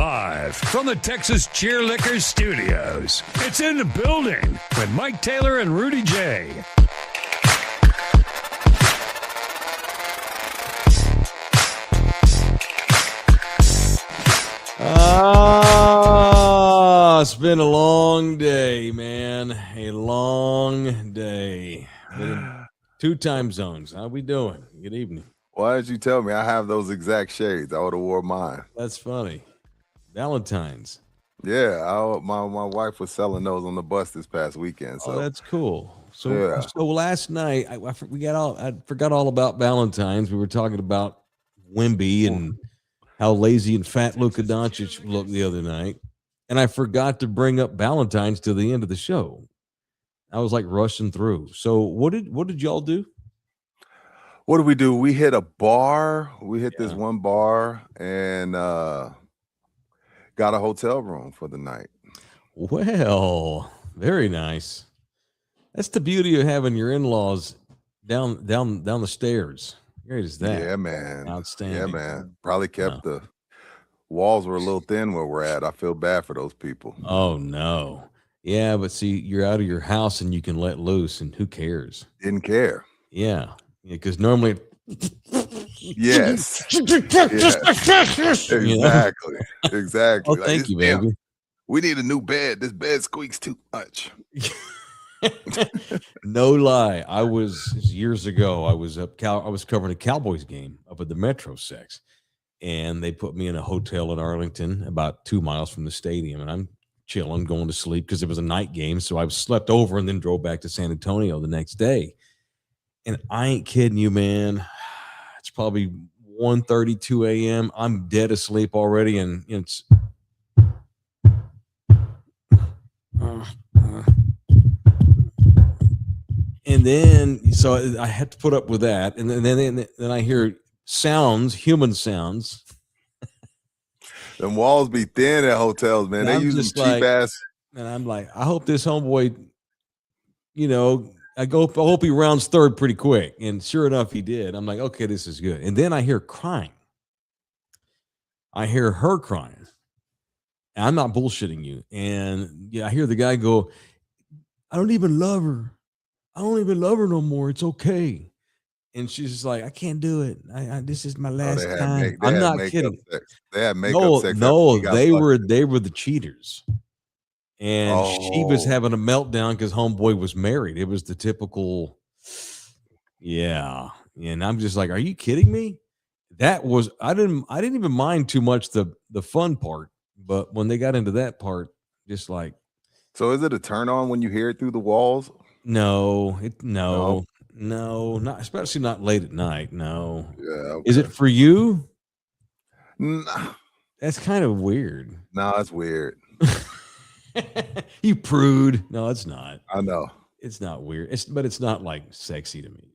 Live from the Texas Cheerlickers Studios. It's in the building with Mike Taylor and Rudy J. It's been a long day, man. A long day. Been in 2 time zones. How we doing? Good evening. Why did you tell me I have those exact shades? I would have wore mine. That's funny. Valentine's. Yeah, my wife was selling those on the bus this past weekend. So that's cool. So last night I forgot all about Valentine's. We were talking about Wemby and how lazy and fat Luka Doncic looked the other night, and I forgot to bring up Valentine's to the end of the show. I was like rushing through. So what did y'all do? What did we do? We hit a bar. We hit this one bar and got a hotel room for the night. Well, very nice. That's the beauty of having your in-laws down the stairs. Great as that. Yeah, man. Outstanding. Yeah, man. Probably kept the walls were a little thin where we're at. I feel bad for those people. Oh no. Yeah, but see, you're out of your house and you can let loose, and who cares? Didn't care. Yeah, because normally. Yes. Exactly. Exactly. Oh, thank you, baby. We need a new bed. This bed squeaks too much. No lie. Years ago, I was covering a Cowboys game up at the Metro Sex, and they put me in a hotel in Arlington about 2 miles from the stadium, and I'm chilling, going to sleep because it was a night game. So I slept over and then drove back to San Antonio the next day. And I ain't kidding you, man. It's probably 1:32 a.m. I'm dead asleep already, and it's and then so I had to put up with that, and then I hear sounds, human sounds. Them walls be thin at hotels, man. They use cheap ass. And I'm like, I hope this homeboy, I hope he rounds third pretty quick. And sure enough, he did. I'm like, okay, this is good. And then I hear crying. I hear her crying. And I'm not bullshitting you. And I hear the guy go, I don't even love her. I don't even love her no more. It's okay. And she's just like, I can't do it. This is my last time. I'm not kidding. They had makeup sex. No, they were the cheaters. And she was having a meltdown because homeboy was married. It was the typical, yeah. And I'm just like, are you kidding me? That was I didn't even mind too much the fun part, but when they got into that part, just like. So is it a turn on when you hear it through the walls? No, not especially not late at night. No. Yeah. Okay. Is it for you? Nah. That's kind of weird. No, it's weird. You prude. No, it's not. I know. It's not weird. But it's not like sexy to me.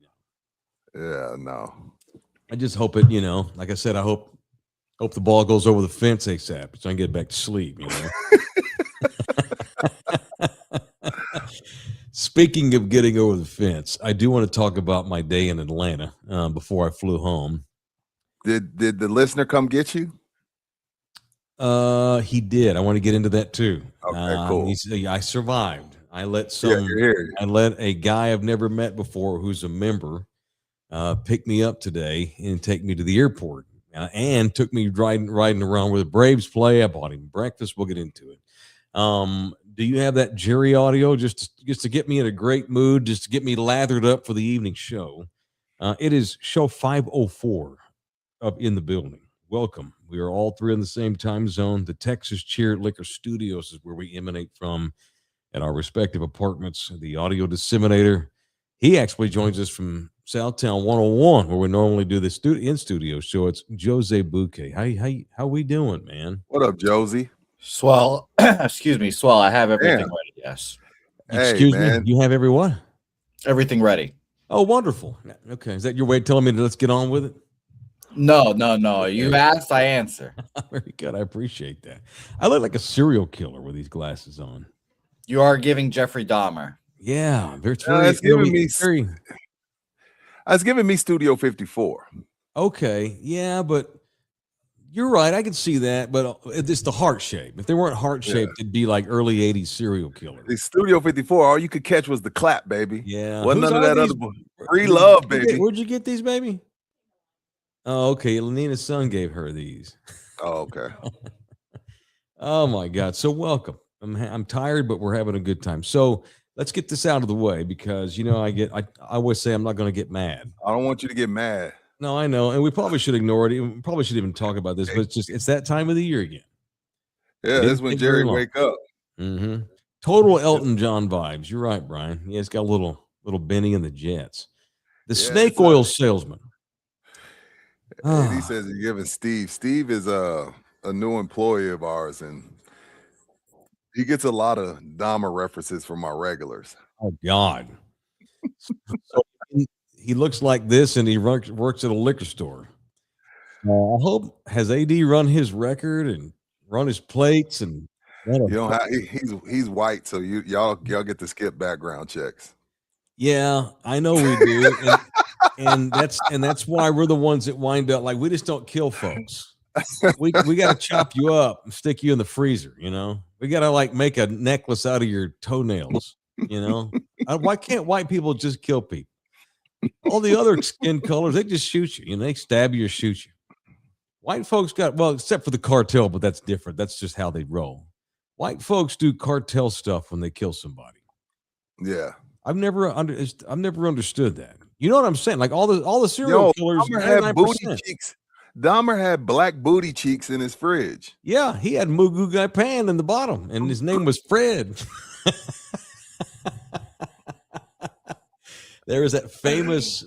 Yeah, no. I just hope it, like I said, I hope the ball goes over the fence ASAP so I can get back to sleep, Speaking of getting over the fence, I do want to talk about my day in Atlanta before I flew home. Did the listener come get you? He did. I want to get into that too. Okay, cool. I survived. I let a guy I've never met before who's a member pick me up today and take me to the airport and took me riding around where the Braves play. I bought him breakfast. We'll get into it. Do you have that Jerry audio just to get me in a great mood, just to get me lathered up for the evening show? It is show 504 up in the building. Welcome. We are all 3 in the same time zone. The Texas Cheerlicker Studios is where we emanate from at our respective apartments. The audio disseminator, he actually joins us from Southtown 101, where we normally do the in-studio show. It's Jose Bouquet. How we doing, man? What up, Josie? Swell. Excuse me, Swell. I have everything ready. Yes. Excuse me. You have everyone? Everything ready. Oh, wonderful. Okay. Is that your way of telling me to let's get on with it? No. You asked, I answer. Very good. I appreciate that. I look like a serial killer with these glasses on. You are giving Jeffrey Dahmer. Yeah. It's giving me Studio 54. Okay. Yeah, but You're right. I can see that, but it's the heart shape. If they weren't heart shaped, it'd be like early '80s serial killer. The Studio 54, all you could catch was the clap, baby. Yeah, wasn't none of that other. Free love, baby. Where'd you get these, baby? Oh, okay. Lenina's son gave her these. Oh, okay. Oh my God. So welcome. I'm tired, but we're having a good time. So let's get this out of the way because I always say I'm not going to get mad. I don't want you to get mad. No, I know, and we probably should ignore it. We probably should even talk about this, but it's that time of the year again. Yeah, this is when Jerry wake up. Mm-hmm. Total Elton John vibes. You're right, Brian. Yeah, it's got a little Benny and the Jets. The snake oil salesman. And he says he's giving Steve. Steve is a new employee of ours, and he gets a lot of Dahmer references from our regulars. Oh God. So he looks like this, and he works at a liquor store. I hope has AD run his record and run his plates, and he's white, so y'all get to skip background checks. Yeah, I know we do, and that's why we're the ones that wind up like we just don't kill folks. We got to chop you up and stick you in the freezer. We got to like make a necklace out of your toenails. Why can't white people just kill people? All the other skin colors, they just shoot you. They stab you or shoot you. White folks except for the cartel, but that's different. That's just how they roll. White folks do cartel stuff when they kill somebody. Yeah, I've never understood that. You know what I'm saying? Like all the serial killers Dahmer had booty cheeks. Dahmer had black booty cheeks in his fridge. Yeah, he had Mugu Guy Pan in the bottom, and his name was Fred. There was that famous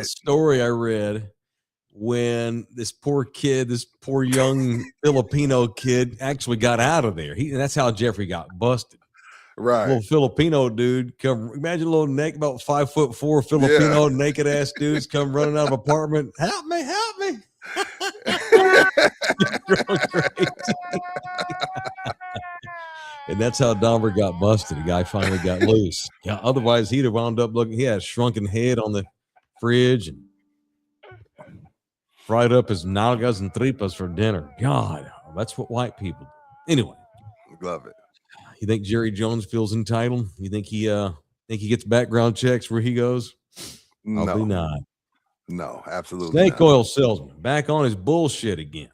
story I read when this poor young Filipino kid actually got out of there. And that's how Jeffrey got busted. Right. Little Filipino dude imagine a little naked, about 5'4" Filipino naked ass dudes come running out of apartment. Help me. And that's how Dahmer got busted. The guy finally got loose. Yeah, otherwise he'd have wound up he had a shrunken head on the fridge and fried up his nalgas and tripas for dinner. God, that's what white people do. Anyway. Love it. You think Jerry Jones feels entitled? You think he gets background checks where he goes? Probably not. No, absolutely Snake not. oil salesman back on his bullshit again.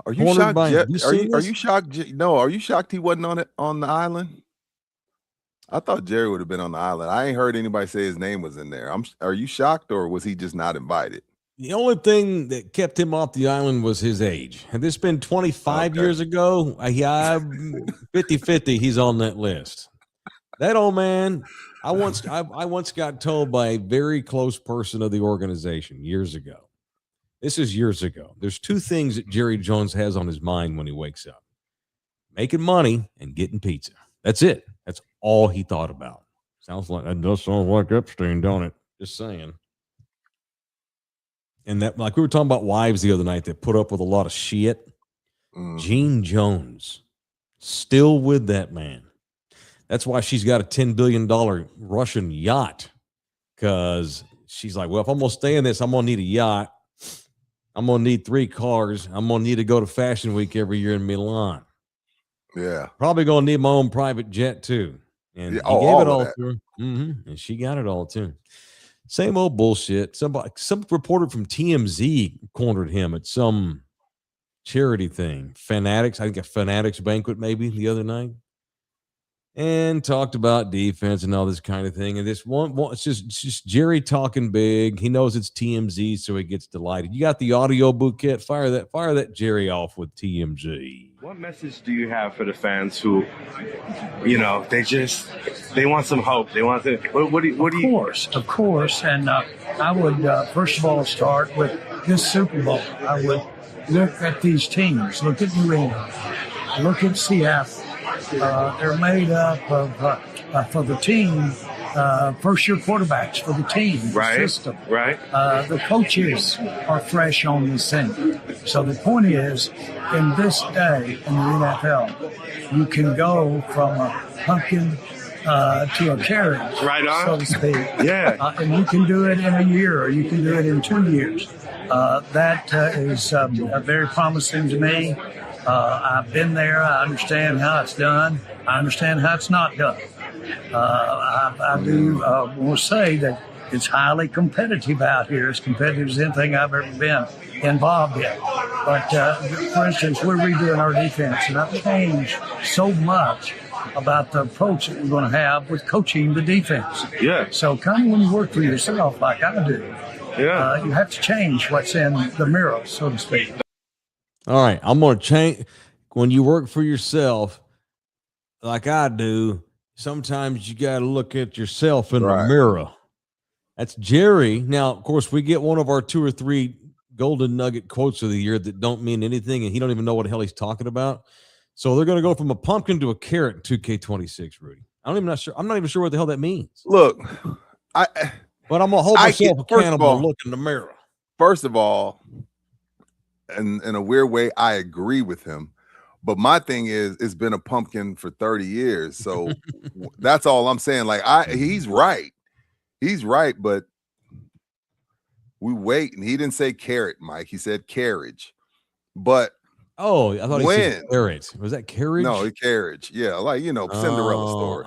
Are you shocked? Are you shocked? No, are you shocked he wasn't on the island? I thought Jerry would have been on the island. I ain't heard anybody say his name was in there. Are you shocked, or was he just not invited? The only thing that kept him off the island was his age. Had this been 25 years ago, 50-50, he's on that list. That old man, I once got told by a very close person of the organization years ago. This is years ago. There's two things that Jerry Jones has on his mind when he wakes up: making money and getting pizza. That's it. That's all he thought about. That does sound like Epstein, don't it? Just saying. And that, like we were talking about wives the other night that put up with a lot of shit. Gene Jones, still with that man. That's why she's got a $10 billion Russian yacht, because she's like, well, if I'm going to stay in this, I'm going to need a yacht. I'm going to need 3 cars. I'm going to need to go to Fashion Week every year in Milan. Yeah. Probably going to need my own private jet, too. And he gave it all to her. And she got it all, too. Same old bullshit. Some reporter from TMZ cornered him at some charity thing. Fanatics, I think a Fanatics banquet maybe the other night. And talked about defense and all this kind of thing. And this one it's just Jerry talking big. He knows it's TMZ, so he gets delighted. You got the audio bouquet. Fire that Jerry off with TMZ. What message do you have for the fans who, they want some hope? They want to. Of course. And I would first of all start with this Super Bowl. I would look at these teams. Look at New England. Look at Seattle. They're made up of, for the team, first-year quarterbacks for the team, the system. Right. The coaches are fresh on this thing. So the point is, in this day in the NFL, you can go from a pumpkin to a carriage, right on, so to speak. Yeah. And you can do it in a year, or you can do it in 2 years. That is very promising to me. I've been there. I understand how it's done. I understand how it's not done. I do want to say that it's highly competitive out here, as competitive as anything I've ever been involved in. But, for instance, we're redoing our defense, and I've changed so much about the approach that we're going to have with coaching the defense. Yeah. So come when you work for yourself like I do. Yeah. You have to change what's in the mirror, so to speak. All right. I'm going to change. When you work for yourself like I do, sometimes you got to look at yourself in the mirror. That's Jerry. Now, of course, we get one of our 2 or 3 golden nugget quotes of the year that don't mean anything, and he don't even know what the hell he's talking about. So they're going to go from a pumpkin to a carrot in 2K26, Rudy. I'm not even sure what the hell that means. Look, but I'm gonna hold myself accountable and look in the mirror. First of all, in a weird way, I agree with him. But my thing is, it's been a pumpkin for 30 years. So that's all I'm saying. Like, he's right. He's right, but we wait. And he didn't say carrot, Mike. He said carriage. But I thought he said carrot. Was that carriage? No, carriage. Yeah, like Cinderella story.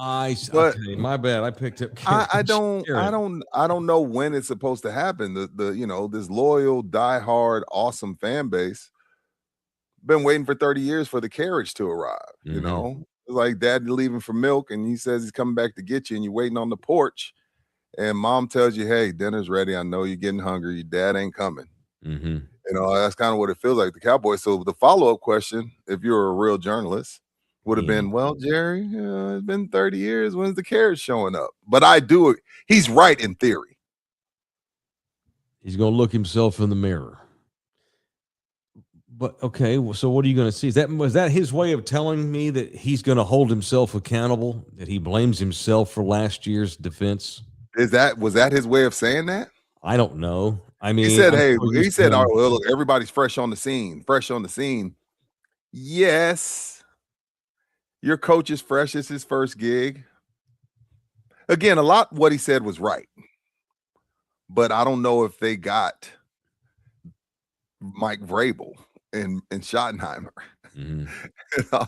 Okay, my bad. I picked up carriage. I don't know when it's supposed to happen. The this loyal, diehard, awesome fan base been waiting for 30 years for the carriage to arrive. You know, it's like dad leaving for milk, and he says he's coming back to get you, and you're waiting on the porch. And mom tells you, hey, dinner's ready. I know you're getting hungry. Your dad ain't coming. Mm-hmm. You know, that's kind of what it feels like, the Cowboys. So the follow-up question, if you're a real journalist, would have been, well, Jerry, it's been 30 years. When's the carriage showing up? But he's right in theory. He's going to look himself in the mirror. But, okay, so what are you going to see? Was that his way of telling me that he's going to hold himself accountable, that he blames himself for last year's defense? Was that his way of saying that? I don't know. I mean, he said, oh, well, look, everybody's fresh on the scene. Yes. Your coach is fresh. It's his first gig. Again, a lot of what he said was right. But I don't know if they got Mike Vrabel and Schottenheimer. Mm-hmm.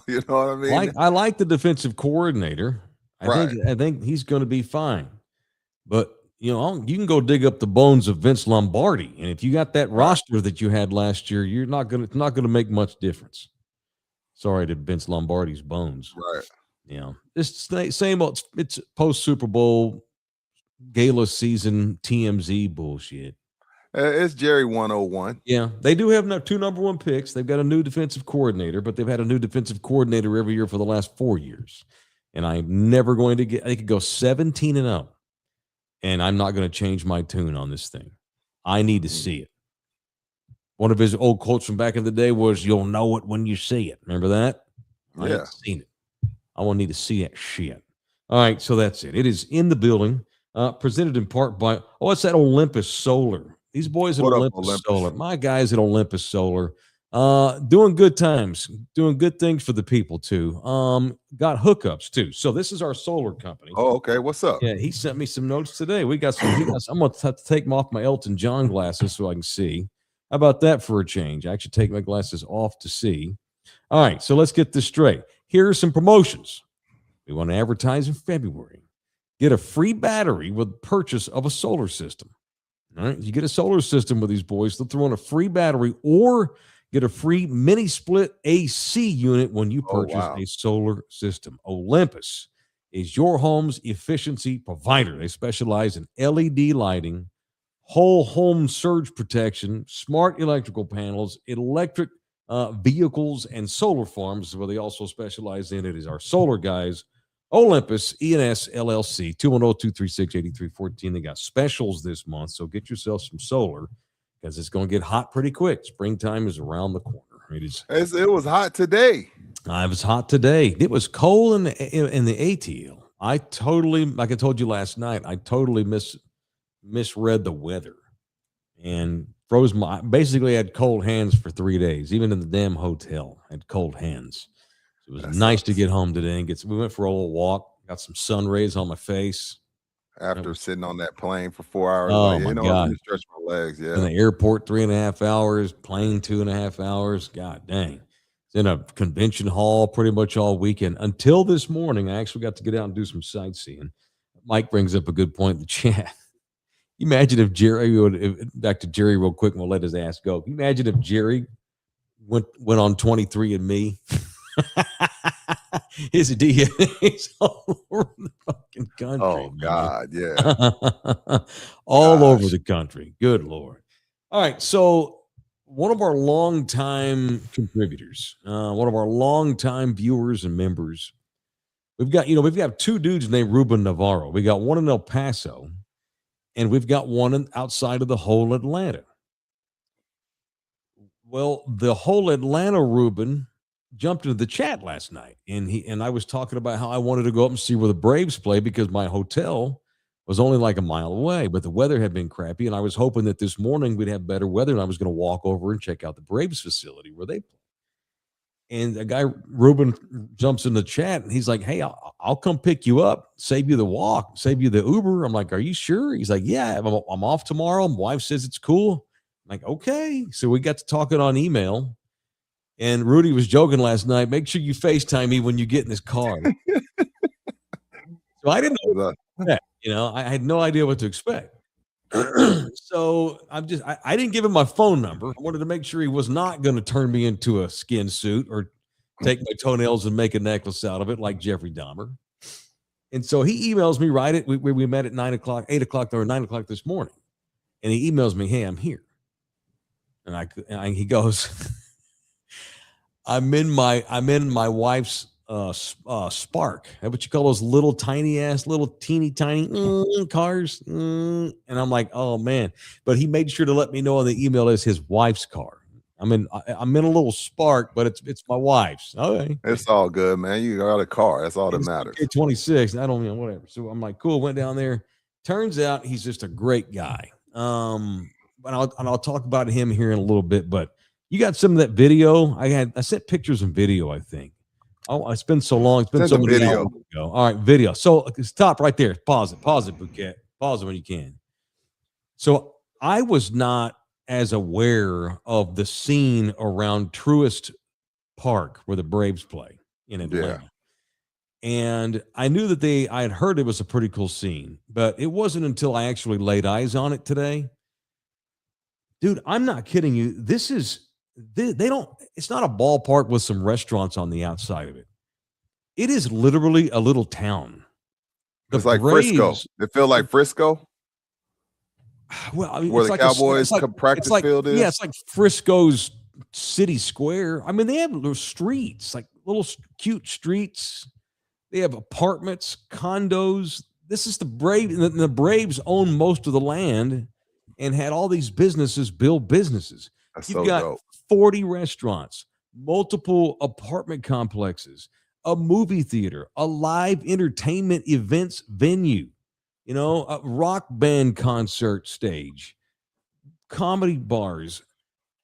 You know what I mean? I like the defensive coordinator. I think he's going to be fine. But you know, you can go dig up the bones of Vince Lombardi, and if you got that roster that you had last year, it's not going to make much difference. Sorry to Vince Lombardi's bones. Right. You know, it's the same old. It's post Super Bowl gala season TMZ bullshit. It's Jerry 101. Yeah, they do have 2 number 1 picks. They've got a new defensive coordinator, but they've had a new defensive coordinator every year for the last 4 years. And I'm never going to they could go 17-0. And I'm not going to change my tune on this thing. I need to see it. One of his old quotes from back in the day was, you'll know it when you see it. Remember that? I haven't seen it. I will need to see that shit. All right, so that's it. It is in the building, presented in part by, it's that Olympus Solar. These boys at Olympus Solar. My guys at Olympus Solar. Doing good times, doing good things for the people too. Got hookups too. So this is our solar company. Oh, okay. What's up? Yeah, he sent me some notes today. We got some. I'm gonna have to take them off my Elton John glasses so I can see. How about that for a change? I actually take my glasses off to see. All right, so let's get this straight. Here are some promotions. We want to advertise in February. Get a free battery with purchase of a solar system. All right, you get a solar system with these boys. They'll throw in a free battery or get a free mini split AC unit when you purchase a solar system. Olympus is your home's efficiency provider. They specialize in LED lighting, whole home surge protection, smart electrical panels, electric vehicles, and solar farms, where they also specialize in. It is our solar guys, Olympus ENS LLC, 210-236-8314. They got specials this month, so get yourself some solar, because it's going to get hot pretty quick. Springtime is around the corner. It was hot today. It was hot today. It was cold in the ATL. Like I told you last night, I totally misread the weather and basically had cold hands for 3 days. Even in the damn hotel, I had cold hands. It was nice to get home today and we went for a little walk. Got some sun rays on my face. After sitting on that plane for 4 hours. Oh, like, my God. Let me stretch my legs. Yeah. In the airport, 3.5 hours, plane 2.5 hours. God dang. In a convention hall pretty much all weekend until this morning. I actually got to get out and do some sightseeing. Mike brings up a good point in the chat. Imagine if Jerry back to Jerry real quick and we'll let his ass go. Imagine if Jerry went on 23andMe. His DNA's all over the fucking country. Oh, God, yeah. All over the country. Good Lord. All right, so one of our longtime contributors, one of our longtime viewers and members, we've got two dudes named Ruben Navarro. We got one in El Paso, and we've got one outside of the whole Atlanta. Well, the whole Atlanta Ruben jumped into the chat last night, and I was talking about how I wanted to go up and see where the Braves play because my hotel was only like a mile away, but the weather had been crappy, and I was hoping that this morning we'd have better weather, and I was going to walk over and check out the Braves facility where they play. And a guy, Ruben, jumps in the chat, and he's like, hey, I'll come pick you up, save you the walk, save you the Uber. I'm like, are you sure? He's like, yeah, I'm off tomorrow. My wife says it's cool. I'm like, okay. So we got to talking on email. And Rudy was joking last night. Make sure you FaceTime me when you get in this car. So I didn't know that. I had no idea what to expect. So I didn't give him my phone number. I wanted to make sure he was not going to turn me into a skin suit or take my toenails and make a necklace out of it like Jeffrey Dahmer. And so he emails me we met at 8 o'clock or 9 o'clock this morning. And he emails me, hey, I'm here. And he goes, I'm in my wife's Spark. That's what you call those little teeny tiny cars. And I'm like, oh man. But he made sure to let me know on the email it's his wife's car. I'm in a little Spark, but it's my wife's. Okay. It's all good, man. You got a car. That's all that matters. 26. I don't whatever. So I'm like, cool. Went down there. Turns out he's just a great guy. But I'll talk about him here in a little bit, but you got some of that video. I sent pictures and video, I think. Oh, it's been so long. It's been so many video ago. All right, video. So stop right there. Pause it, Bouquet. Pause it when you can. So I was not as aware of the scene around Truist Park where the Braves play in Atlanta. Yeah. And I knew that I had heard it was a pretty cool scene, but it wasn't until I actually laid eyes on it today. Dude, I'm not kidding you. It's not a ballpark with some restaurants on the outside of it. It is literally a little town. It's like Braves, Frisco. It feels like Frisco. Well, I mean, where the Cowboys practice field is. Yeah, it's like Frisco's city square. I mean, they have little streets, like little cute streets. They have apartments, condos. This is the Braves. The Braves own most of the land and had all these businesses build businesses. You've got 40 restaurants, multiple apartment complexes, a movie theater, a live entertainment events venue, a rock band concert stage, comedy bars,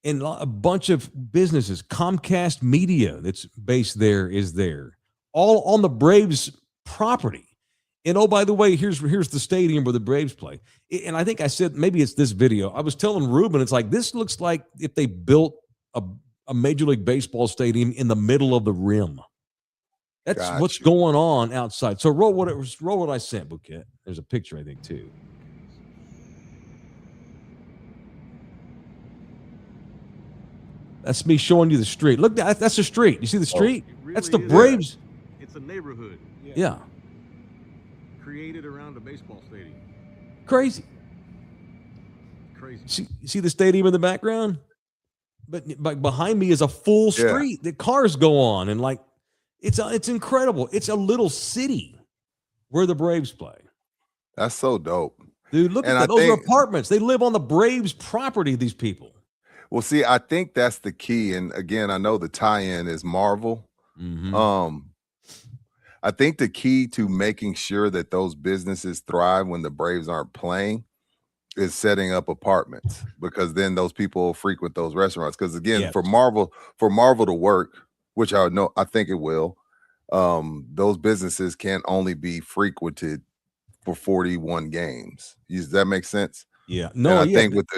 and a bunch of businesses. Comcast Media that's based there is there, all on the Braves property. And oh, by the way, here's the stadium where the Braves play. And I think I said, maybe it's this video. I was telling Ruben, it's like, this looks like if they built a Major League Baseball stadium in the middle of the rim. That's what's going on outside. So roll what I sent, Bouquet. There's a picture, I think, too. That's me showing you the street. Look, that's the street. You see the street? Really, that's the Braves. It's a neighborhood. Yeah. Created around a baseball stadium. Crazy. See the stadium in the background? But behind me is a full street that cars go on, and like it's incredible. It's a little city where the Braves play. That's so dope. Dude, look at that. Those are apartments. They live on the Braves property, these people. Well, see, I think that's the key. And again, I know the tie-in is Marvel. Mm-hmm. I think the key to making sure that those businesses thrive when the Braves aren't playing is setting up apartments, because then those people will frequent those restaurants. Because again, for Marvel to work, which I think it will, those businesses can only be frequented for 41 games. Does that make sense? Yeah. No, and I think with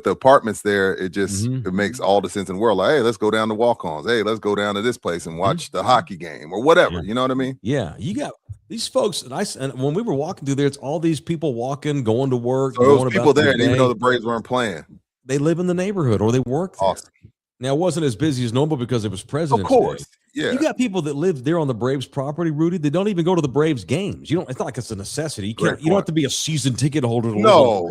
the apartments there, it just it makes all the sense in the world. Like, hey, let's go down to walk-ons. Hey, let's go down to this place and watch the hockey game or whatever. Yeah. You know what I mean? Yeah. You got these folks, and when we were walking through there, it's all these people walking, going to work. So those people there, and even though the Braves weren't playing, they live in the neighborhood or they work there. Awesome. Now, it wasn't as busy as normal because it was President's Day. Of course. Day. Yeah. You got people that live there on the Braves property, Rudy. They don't even go to the Braves games. It's not like it's a necessity. You don't have to be a season ticket holder. No.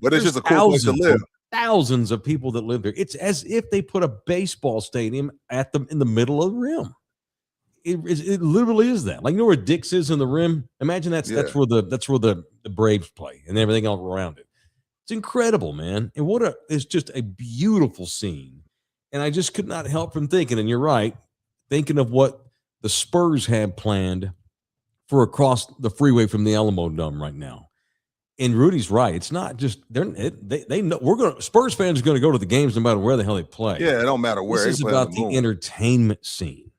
But it's just a cool place to live. Thousands of people that live there. It's as if they put a baseball stadium in the middle of the rim. It literally is that. Like, where Dick's is in the rim? Imagine that's where the Braves play and everything else around it. It's incredible, man. And it's just a beautiful scene. And I just could not help from thinking, and you're right, thinking of what the Spurs have planned for across the freeway from the Alamo Dome right now. And Rudy's right. It's not just they know Spurs fans are going to go to the games no matter where the hell they play. Yeah, it don't matter where. This is about the entertainment scene,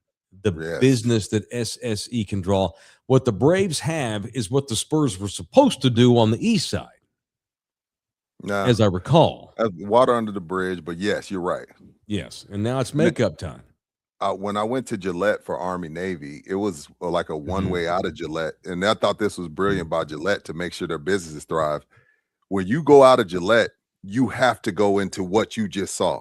the business that SSE can draw. What the Braves have is what the Spurs were supposed to do on the east side. As I recall. Water under the bridge, but yes, you're right. Yes, and now it's makeup time. When I went to Gillette for Army Navy, it was like a one-way out of Gillette, and I thought this was brilliant by Gillette to make sure their businesses thrive. When you go out of Gillette, you have to go into what you just saw.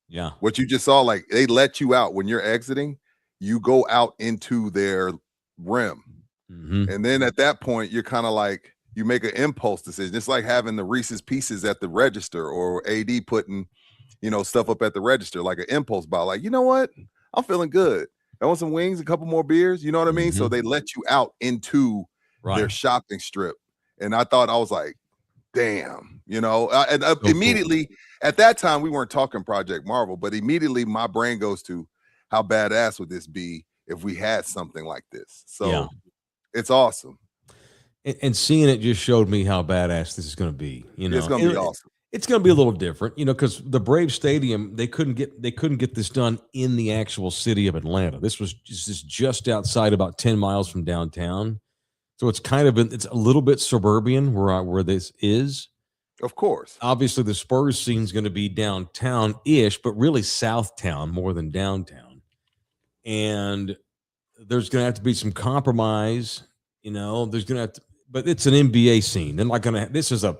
Yeah. What you just saw, like they let you out when you're exiting, you go out into their rim. And then at that point, you're kind of like, you make an impulse decision. It's like having the Reese's Pieces at the register or AD putting, stuff up at the register, like an impulse buy. Like, you know what? I'm feeling good. I want some wings, a couple more beers. You know what I mean? So they let you out into their shopping strip. And I was like, damn, immediately at that time, we weren't talking Project Marvel, but immediately my brain goes to how badass would this be if we had something like this? So it's awesome. And seeing it just showed me how badass this is going to be. It's going to be awesome. It's going to be a little different, because the Braves Stadium, they couldn't get this done in the actual city of Atlanta. This was just outside, about 10 miles from downtown. So it's it's a little bit suburban where this is. Of course. Obviously, the Spurs scene is going to be downtown-ish, but really Southtown more than downtown. And there's going to have to be some compromise. There's going to have to, but it's an NBA scene. They're not going to. This is a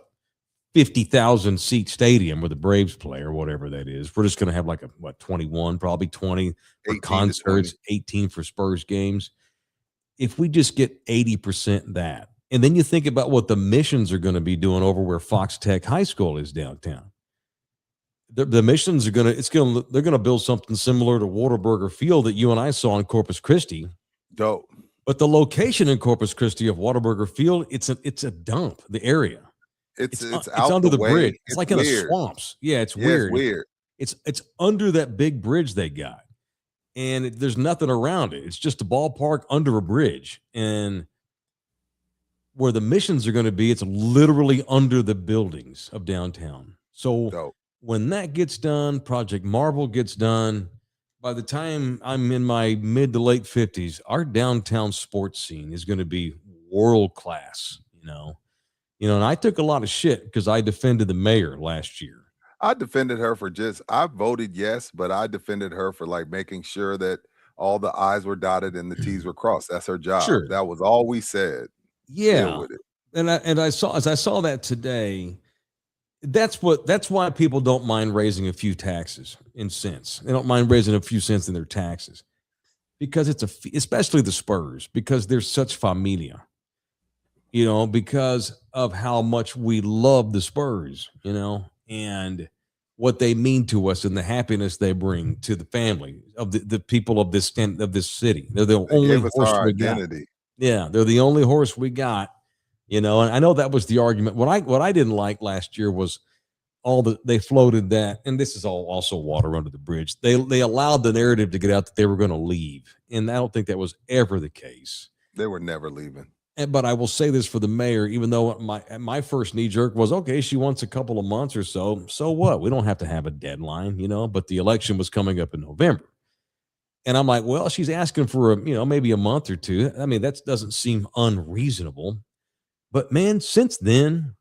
50,000 seat stadium where the Braves play or whatever that is. We're just going to have like 21, probably 20 for concerts, 18 for Spurs games. If we just get 80% that, and then you think about what the Missions are going to be doing over where Fox Tech High School is downtown. The Missions are they're going to build something similar to Whataburger Field that you and I saw in Corpus Christi. Dope. But the location in Corpus Christi of Whataburger Field, it's a dump. The area. It's under the bridge. It's like weird. In the swamps. Yeah, it's weird. It's weird. It's under that big bridge they got, and there's nothing around it. It's just a ballpark under a bridge, and where the Missions are going to be, it's literally under the buildings of downtown. So when that gets done, Project Marvel gets done. By the time I'm in my mid to late 50s, our downtown sports scene is going to be world class. And I took a lot of shit because I defended the mayor last year. I defended her I voted yes, but I defended her for making sure that all the I's were dotted and the T's were crossed. That's her job. Sure. That was all we said. Yeah. And I saw that today. That's why people don't mind raising a few taxes in cents. They don't mind raising a few cents in their taxes because especially the Spurs, because they're such familia. Because of how much we love the Spurs, and what they mean to us and the happiness they bring to the family of the people of this city. They're the only horse we got. Yeah, they're the only horse we got. And I know that was the argument. What I didn't like last year was they floated that, and this is all also water under the bridge. They allowed the narrative to get out that they were going to leave, and I don't think that was ever the case. They were never leaving. But I will say this for the mayor, even though my first knee jerk was, okay, she wants a couple of months or so. So what? We don't have to have a deadline, but the election was coming up in November. And I'm like, well, she's asking for maybe a month or two. I mean, that doesn't seem unreasonable. But man, since then,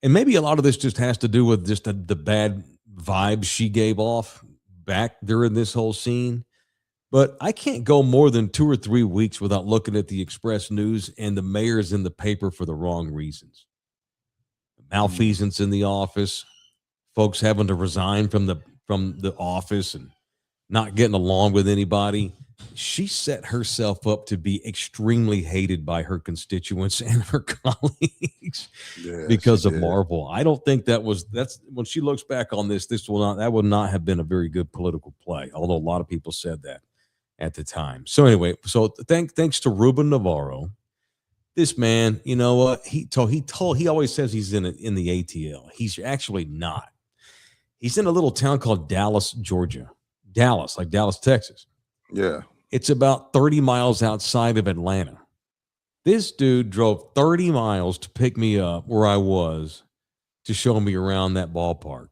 and maybe a lot of this just has to do with just the bad vibes she gave off back during this whole scene. But I can't go more than 2 or 3 weeks without looking at the Express News and the mayor's in the paper for the wrong reasons. Malfeasance in the office, folks having to resign from the office and not getting along with anybody. She set herself up to be extremely hated by her constituents and her colleagues because of Marvel. I don't think that's when she looks back on this would not have been a very good political play, although a lot of people said that at the time. So anyway, thanks to Ruben Navarro. This man, you know what? He always says he's in the ATL. He's actually not. He's in a little town called Dallas, Georgia. Dallas, like Dallas, Texas. Yeah. It's about 30 miles outside of Atlanta. This dude drove 30 miles to pick me up where I was to show me around that ballpark.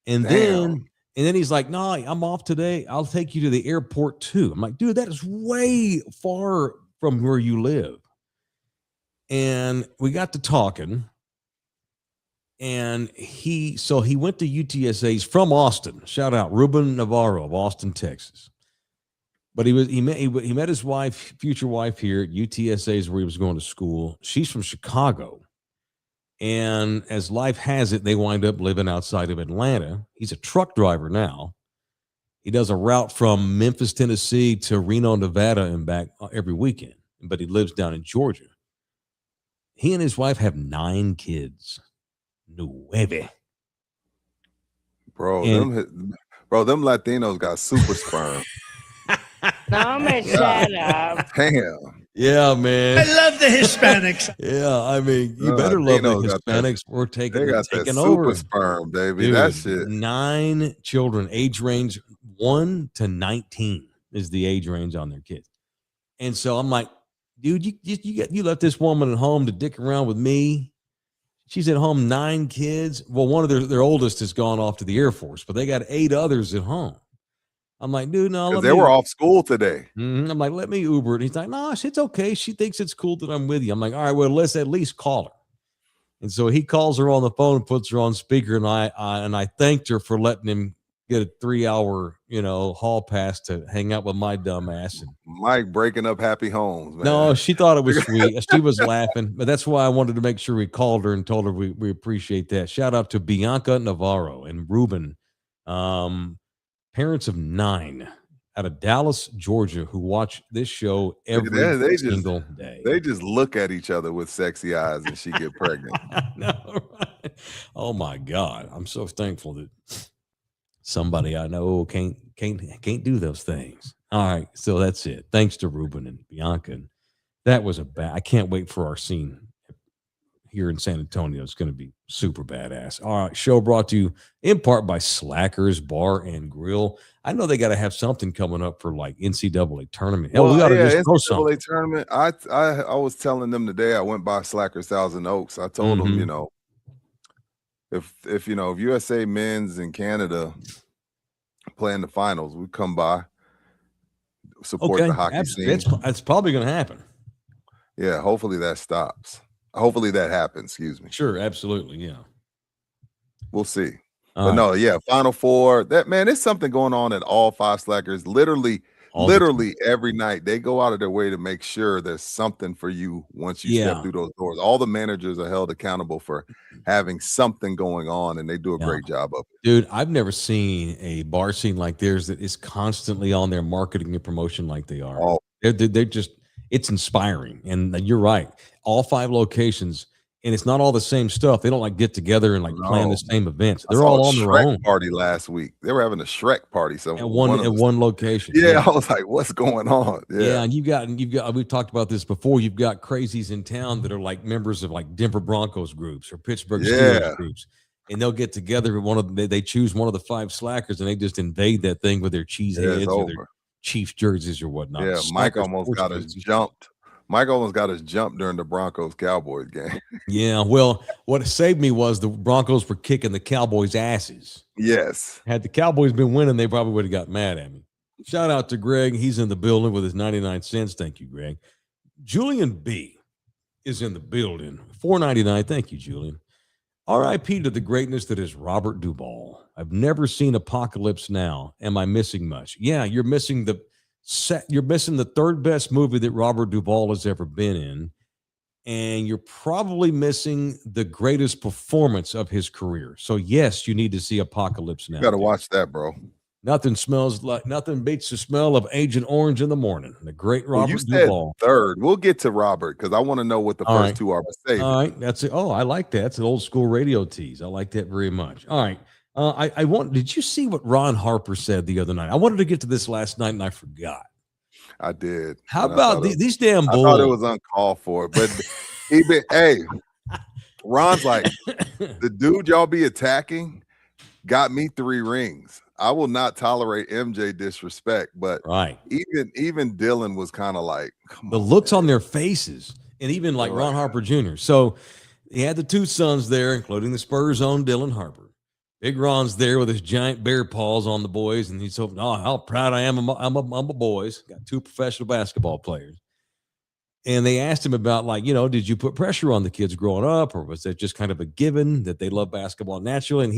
And then he's like, no, I'm off today. I'll take you to the airport too. I'm like, dude, that is way far from where you live. And we got to talking. And he went to UTSA. From Austin. Shout out Ruben Navarro of Austin, Texas. But he met his wife, future wife here at UTSA is where he was going to school. She's from Chicago. And as life has it, they wind up living outside of Atlanta. He's a truck driver now. He does a route from Memphis, Tennessee to Reno, Nevada and back every weekend. But he lives down in Georgia. He and his wife have 9 kids. 9. Bro, them Latinos got super sperm. No, man, shut up. Damn. Yeah, man. I love the Hispanics. Yeah, I mean, you better love the Hispanics. We're taking over. Super sperm, baby. Dude, that shit. 9 children, age range 1 to 19 is the age range on their kids. And so I'm like, dude, you left this woman at home to dick around with me. She's at home, 9 kids. Well, one of their oldest has gone off to the Air Force, but they got 8 others at home. I'm like, dude, no. They were off school today. I'm like, let me Uber it. He's like, no, it's okay. She thinks it's cool that I'm with you. I'm like, all right, well, let's at least call her. And so he calls her on the phone and puts her on speaker. And I thanked her for letting him get a 3-hour, hall pass to hang out with my dumb ass. And Mike breaking up happy homes, man. No, she thought it was sweet. She was laughing, but that's why I wanted to make sure we called her and told her we appreciate that. Shout out to Bianca Navarro and Ruben, parents of 9 out of Dallas, Georgia, who watch this show every single day. They just look at each other with sexy eyes and she get pregnant. I know, right? Oh my God. I'm so thankful that somebody I know can't do those things. All right. So that's it. Thanks to Ruben and Bianca. And that was I can't wait for our scene here in San Antonio. It's going to be super badass. All right. Show brought to you in part by Slackers Bar and Grill. I know they got to have something coming up for like NCAA tournament. Hell, we got to just throw something. NCAA tournament. I was telling them today, I went by Slackers Thousand Oaks. I told them, if USA men's in Canada play in the finals, we come by, support the hockey scene. It's probably going to happen. Yeah. Hopefully that stops. Hopefully that happens. Excuse me. Sure. Absolutely. Yeah. We'll see. Final Four. That man, there's something going on at all 5 Slackers. Literally every night they go out of their way to make sure there's something for you once you step through those doors. All the managers are held accountable for having something going on, and they do a great job of it. Dude, I've never seen a bar scene like theirs that is constantly on their marketing and promotion like they are. Oh. They're just, it's inspiring. And you're right. All 5 locations. And it's not all the same stuff. They don't like get together and plan the same events. They're all on their own. Party last week. They were having a Shrek party. So at one location. Yeah, I was like, what's going on? Yeah, and you've got. We've talked about this before. You've got crazies in town that are like members of like Denver Broncos groups or Pittsburgh Steelers groups, and they'll get together. They choose one of the 5 Slackers and they just invade that thing with their cheese heads or their Chiefs jerseys or whatnot. Yeah, Mike almost got us jumped. Mike almost got us jumped during the Broncos-Cowboys game. Yeah, well, what saved me was the Broncos were kicking the Cowboys' asses. Yes. Had the Cowboys been winning, they probably would have got mad at me. Shout out to Greg. He's in the building with his 99 cents. Thank you, Greg. Julian B is in the building. $4.99. Thank you, Julian. R.I.P. to the greatness that is Robert Duvall. I've never seen Apocalypse Now. Am I missing much? Yeah, you're missing the third best movie that Robert Duvall has ever been in, and you're probably missing the greatest performance of his career. So yes, you need to see Apocalypse Now. You got to watch that, bro. Nothing beats the smell of Agent Orange in the morning. The great Robert Duvall. Third. We'll get to Robert because I want to know what the first two are. All right, that's it. Oh, I like that. It's an old school radio tease. I like that very much. All right. Did you see what Ron Harper said the other night? I wanted to get to this last night and I forgot. I did. How about these damn bulls? I thought it was uncalled for, but Ron's like, the dude y'all be attacking got me 3 rings. I will not tolerate MJ disrespect, but even Dylan was kind of like, the looks on their faces, and even like Ron Harper Jr. So he had the 2 sons there, including the Spurs' own Dylan Harper. Big Ron's there with his giant bear paws on the boys, and he's hoping, how proud I am. I'm a boys. Got 2 professional basketball players. And they asked him about, did you put pressure on the kids growing up, or was that just kind of a given that they love basketball naturally? And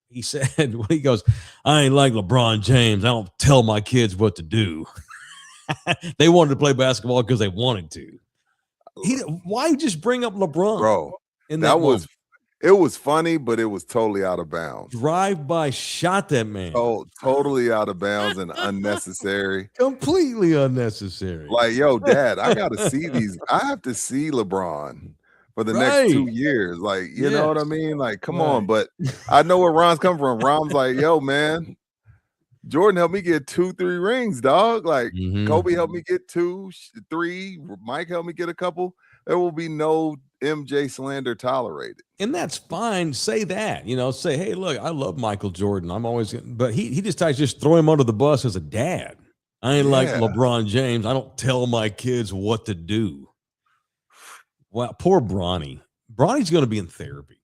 he said, he goes, I ain't like LeBron James. I don't tell my kids what to do. They wanted to play basketball because they wanted to. Why just bring up LeBron? Bro, it was funny, but it was totally out of bounds. Drive-by shot that man. Oh, totally out of bounds and unnecessary. Completely unnecessary. Like, yo, Dad, I got to see these. I have to see LeBron for the next 2 years. Like, you know what I mean? Like, come on. But I know where Ron's come from. Ron's like, yo, man, Jordan helped me get 2-3 rings, dog. Like, Kobe helped me get 2, 3. Mike helped me get a couple. There will be no MJ slander tolerated. And that's fine. Say that, say, hey, look, I love Michael Jordan. I'm always, but he decides just throw him under the bus as a dad. I ain't like LeBron James. I don't tell my kids what to do. Well, poor Bronny. Bronny's going to be in therapy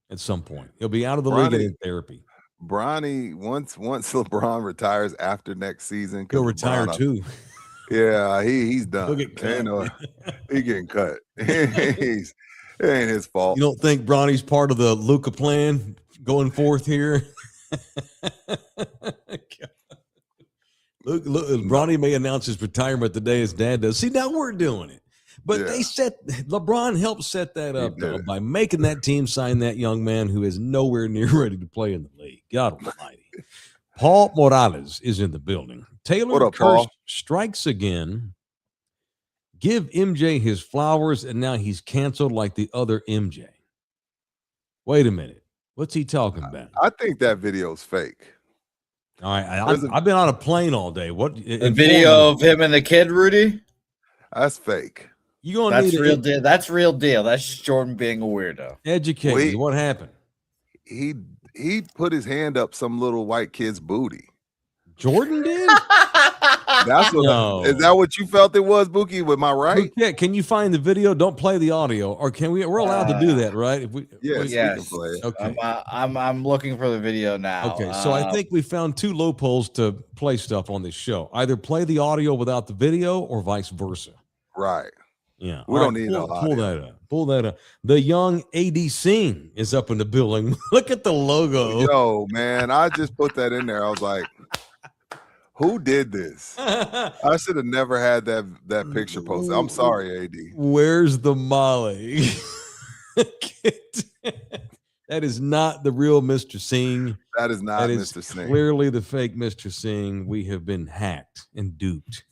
at some point. He'll be out of the league and in therapy. Bronny, once LeBron retires after next season, he'll retire too. Yeah, he's done. He getting cut. It ain't his fault. You don't think Bronny's part of the Luka plan going forth here? Look, Bronny may announce his retirement the day his dad does. See, now we're doing it. But LeBron helped set that up though, by making that team sign that young man who is nowhere near ready to play in the league. God almighty. Paul Morales is in the building. Taylor Kirsch strikes again. Give MJ his flowers, and now he's canceled like the other MJ. Wait a minute. What's he talking about? I think that video's fake. All right. I've been on a plane all day. What the video of him and the kid, Rudy? That's fake. That's real deal. That's real deal. That's just Jordan being a weirdo. Educate me. What happened? He put his hand up some little white kid's booty. Jordan did? That's what. Is that what you felt it was, Bookie? Am I right? Yeah. Can you find the video? Don't play the audio, or can we? We're allowed to do that, right? If we, we can play it. Okay. I'm looking for the video now. Okay. So I think we found 2 loopholes to play stuff on this show. Either play the audio without the video, or vice versa. Right. Yeah. We don't need pull that up. Pull that up. The young AD Singh is up in the building. Look at the logo. Yo, man, I just put that in there. I was like, who did this? I should have never had that picture posted. I'm sorry, AD. Where's the Molly? That is not the real Mr. Singh. That is not Mr. Singh. Clearly the fake Mr. Singh. We have been hacked and duped.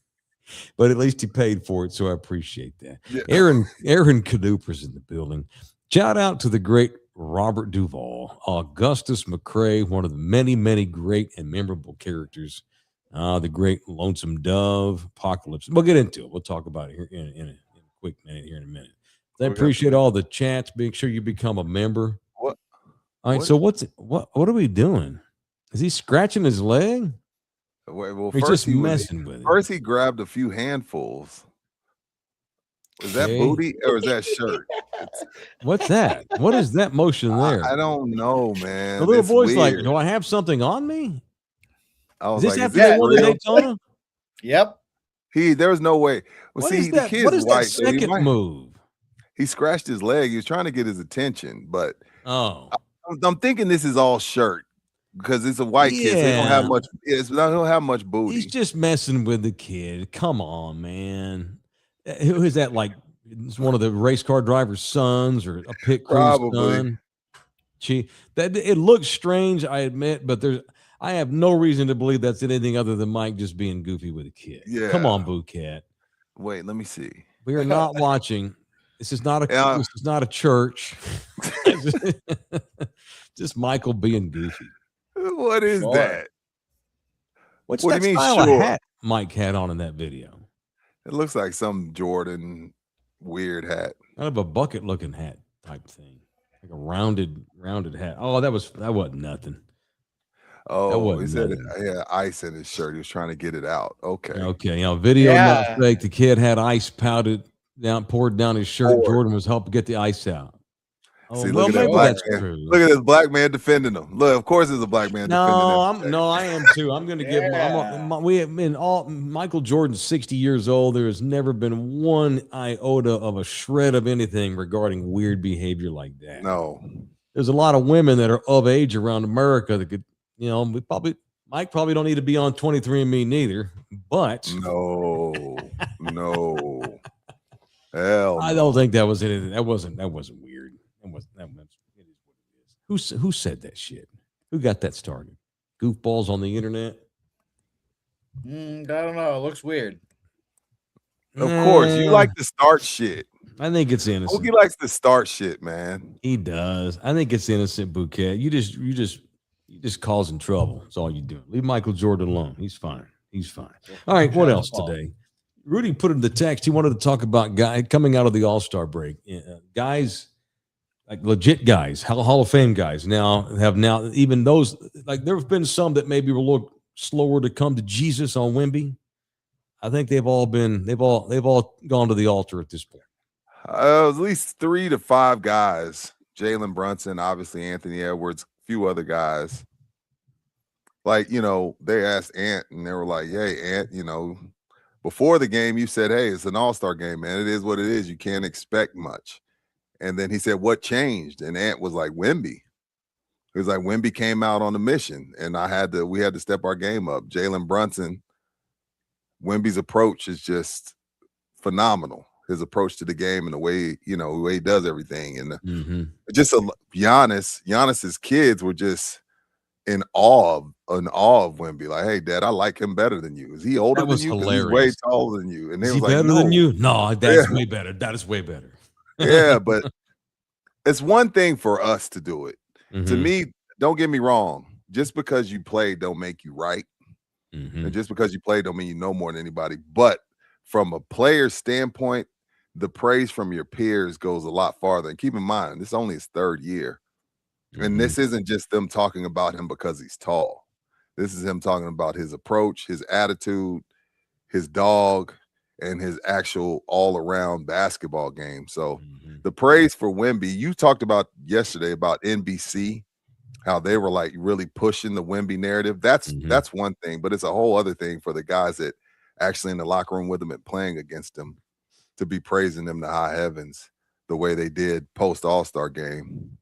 But at least he paid for it, so I appreciate that. Yeah. Aaron Caduper's in the building. Shout out to the great Robert Duvall, Augustus McCrae, one of the many, many great and memorable characters. The great Lonesome Dove, Apocalypse. We'll get into it. We'll talk about it here in a quick minute, here in a minute. I appreciate all the chats. Make sure you become a member. What? All right, so what are we doing? Is he scratching his leg? Well, he's just messing with it. First, he grabbed a few handfuls. Is that booty or is that shirt? What's that? What is that motion there? I don't know, man. The little boy's like, do I have something on me? I was is this like, after they won the Daytona? Yep. There was no way. Well, What see, is that? the kid's What is that white, so second move? He scratched his leg. He was trying to get his attention, but I'm thinking this is all shirt because it's a white kid. So he don't have much. He don't have much booty. He's just messing with the kid. Come on, man. Who is that? Like, it's one of the race car driver's sons or a pit crew's son. It looks strange, I admit, but I have no reason to believe that's anything other than Mike just being goofy with a kid. Yeah. Come on, Boo Cat. Wait, let me see. We are not watching. This is not a church. Just Michael being goofy. What is that? What do you mean? Style of hat Mike had on in that video? It looks like some Jordan weird hat. Kind of a bucket looking hat type thing. Like a rounded hat. Oh, that wasn't nothing. Oh, he said he had ice in his shirt. He was trying to get it out. Okay. Video not fake. The kid had ice poured down his shirt. Jordan was helping get the ice out. See, look at this black man defending him. Look, of course, there's a black man defending him. I am too. I'm going to give Michael Jordan's 60 years old. There has never been one iota of a shred of anything regarding weird behavior like that. No. There's a lot of women that are of age around America that could, Mike probably don't need to be on 23andMe neither, but no. Hell, I don't think that was anything. That wasn't weird. It is what it is. Who said that shit? Who got that started? Goofballs on the internet? I don't know. It looks weird. Of course, you like to start shit. I think it's innocent. He likes to start shit, man. He does. I think it's innocent, Bouquet. You just causing trouble. That's all you do. Leave Michael Jordan alone. He's fine. All right. What else today? Rudy put in the text. He wanted to talk about guys coming out of the All-Star break. Guys, like legit guys, Hall of Fame guys. Now even those, like there have been some that maybe were a little slower to come to Jesus on Wemby. I think they've all gone to the altar at this point. At least 3 to 5 guys. Jalen Brunson, obviously Anthony Edwards, a few other guys. Like, they asked Ant and they were like, hey, Ant, before the game, you said, hey, it's an all-star game, man. It is what it is. You can't expect much. And then he said, what changed? And Ant was like, Wemby. It was like Wemby came out on a mission, and we had to step our game up. Jalen Brunson, Wemby's approach is just phenomenal. His approach to the game and the way he does everything. And just Giannis's kids were just in awe of Wemby. Like, hey, Dad, I like him better than you. Is he older than you? He's way taller than you. And is he better than you? No, that's way better. That is way better. Yeah, but it's one thing for us to do it. To me, don't get me wrong. Just because you play don't make you right. And just because you play don't mean you know more than anybody. But from a player standpoint, the praise from your peers goes a lot farther. And keep in mind, this is only his 3rd year. And this isn't just them talking about him because he's tall. This is him talking about his approach, his attitude, his dog, and his actual all-around basketball game. So the praise for Wemby, you talked about yesterday about NBC, how they were like really pushing the Wemby narrative. That's one thing, but it's a whole other thing for the guys that actually in the locker room with him and playing against him to be praising them to high heavens the way they did post All-Star game.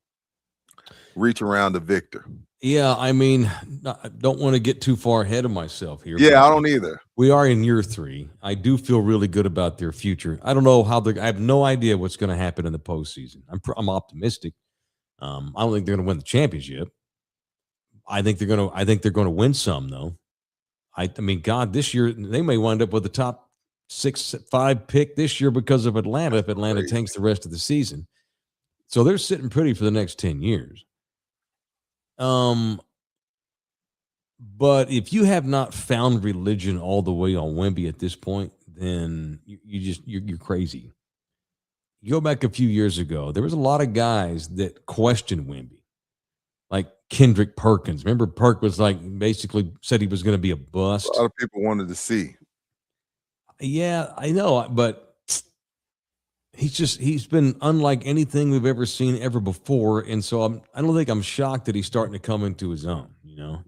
Reach around to Victor. Yeah, I mean, I don't want to get too far ahead of myself here. Yeah, I don't either. We are in year 3. I do feel really good about their future. I don't know I have no idea what's going to happen in the postseason. I'm optimistic. I don't think they're going to win the championship. I think they're going to win some though. I mean, God, this year they may wind up with the top 6-5 pick this year because of Atlanta. If Atlanta tanks the rest of the season, so they're sitting pretty for the next 10 years. But if you have not found religion all the way on Wemby at this point, then you're crazy. You go back a few years ago, there was a lot of guys that questioned Wemby, like Kendrick Perkins. Remember, Perk was like basically said he was going to be a bust. A lot of people wanted to see. Yeah, I know, but he's been unlike anything we've ever seen ever before, and so I don't think I'm shocked that he's starting to come into his own.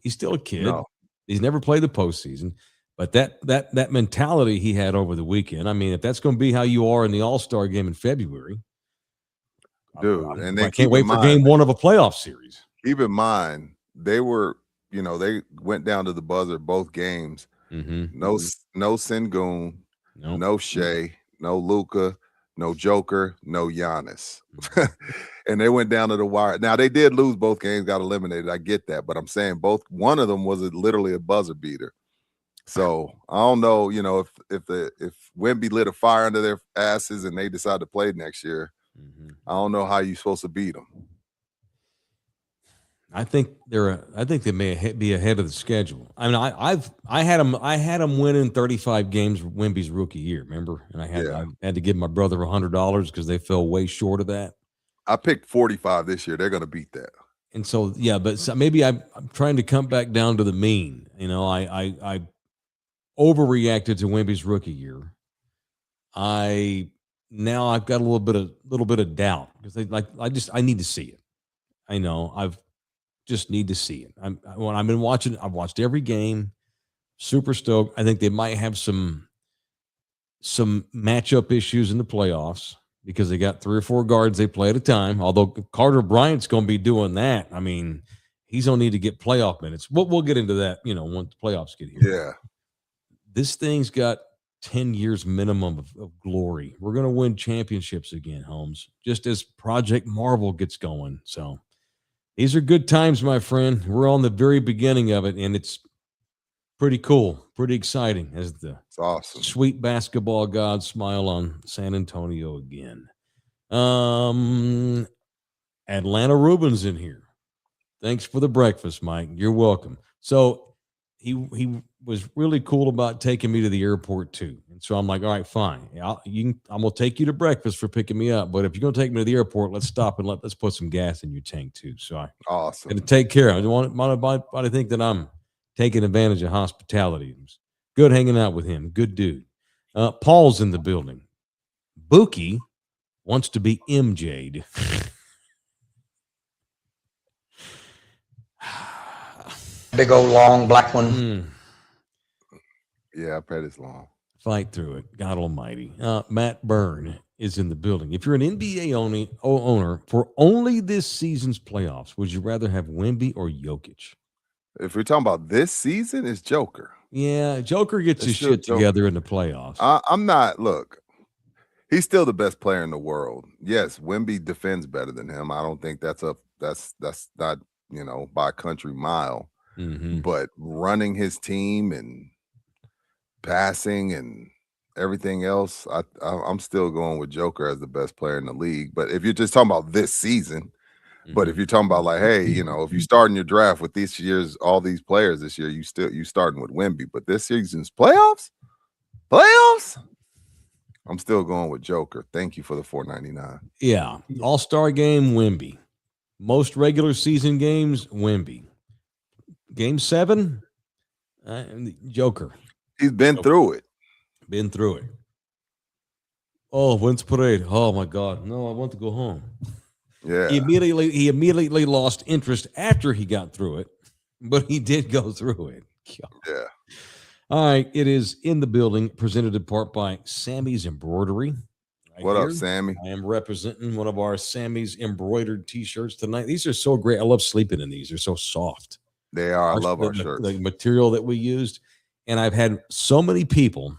He's still a kid. No. He's never played the postseason. But that mentality he had over the weekend, I mean, if that's going to be how you are in the All-Star game in February, dude, and I can't wait for game one of a playoff series. Keep in mind, they were, they went down to the buzzer both games. Mm-hmm. No Sengun, no Shea, no Luka, no Joker, no Giannis. And they went down to the wire. Now, they did lose both games, got eliminated. I get that. But I'm saying one of them was literally a buzzer beater. So I don't know, if Wemby lit a fire under their asses and they decide to play next year, I don't know how you're supposed to beat them. I think they may be ahead of the schedule. I mean, I had them winning 35 games Wemby's rookie year, remember? And I had to give my brother $100 because they fell way short of that. I picked 45 this year. They're going to beat that. And so, maybe I'm trying to come back down to the mean. I overreacted to Wemby's rookie year. Now I've got a little bit of doubt because I need to see it. I know I've just need to see it. When I've been watching, I've watched every game. Super stoked. I think they might have some matchup issues in the playoffs because they got 3 or 4 guards they play at a time. Although Carter Bryant's going to be doing that. I mean, he's going to need to get playoff minutes. We'll get into that, once the playoffs get here. Yeah. This thing's got 10 years minimum of glory. We're going to win championships again, Holmes, just as Project Marvel gets going. So these are good times, my friend. We're on the very beginning of it, and it's pretty cool, pretty exciting as the awesome. Sweet basketball gods smile on San Antonio again. Atlanta Rubin's in here. Thanks for the breakfast, Mike. You're welcome. So he was really cool about taking me to the airport too. And so I'm like, all right, fine. I'm going to take you to breakfast for picking me up. But if you're going to take me to the airport, let's stop and let's put some gas in your tank too. So I'm going to take care of it. I don't want to think that I'm taking advantage of hospitality. It was good hanging out with him. Good dude. Paul's in the building. Buki wants to be MJ'd. Big old long black one. Yeah, I bet it's long. Fight through it. God almighty. Matt Byrne is in the building. If you're an NBA owner for only this season's playoffs, would you rather have Wemby or Jokic? If we're talking about this season, it's Joker. Yeah, Joker gets his shit together in the playoffs. I'm not. Look, he's still the best player in the world. Yes, Wemby defends better than him. I don't think that's not by a country mile. Mm-hmm. But running his team and passing and everything else, I'm still going with Joker as the best player in the league. But if you're just talking about this season, but if you're talking about like, hey, if you start in your draft with all these players this year, you starting with Wemby. But this season's playoffs, I'm still going with Joker. Thank you for the $4.99. Yeah, All-Star game, Wemby. Most regular season games, Wemby. Game 7, Joker. He's been through it. Been through it. Oh, when's parade? Oh my God! No, I want to go home. Yeah. He immediately lost interest after he got through it, but he did go through it. Yeah. All right, it is in the building, presented in part by Sammy's Embroidery. What up, Sammy? I am representing one of our Sammy's embroidered T-shirts tonight. These are so great. I love sleeping in these. They're so soft. They are. I love our shirts. The material that we used. And I've had so many people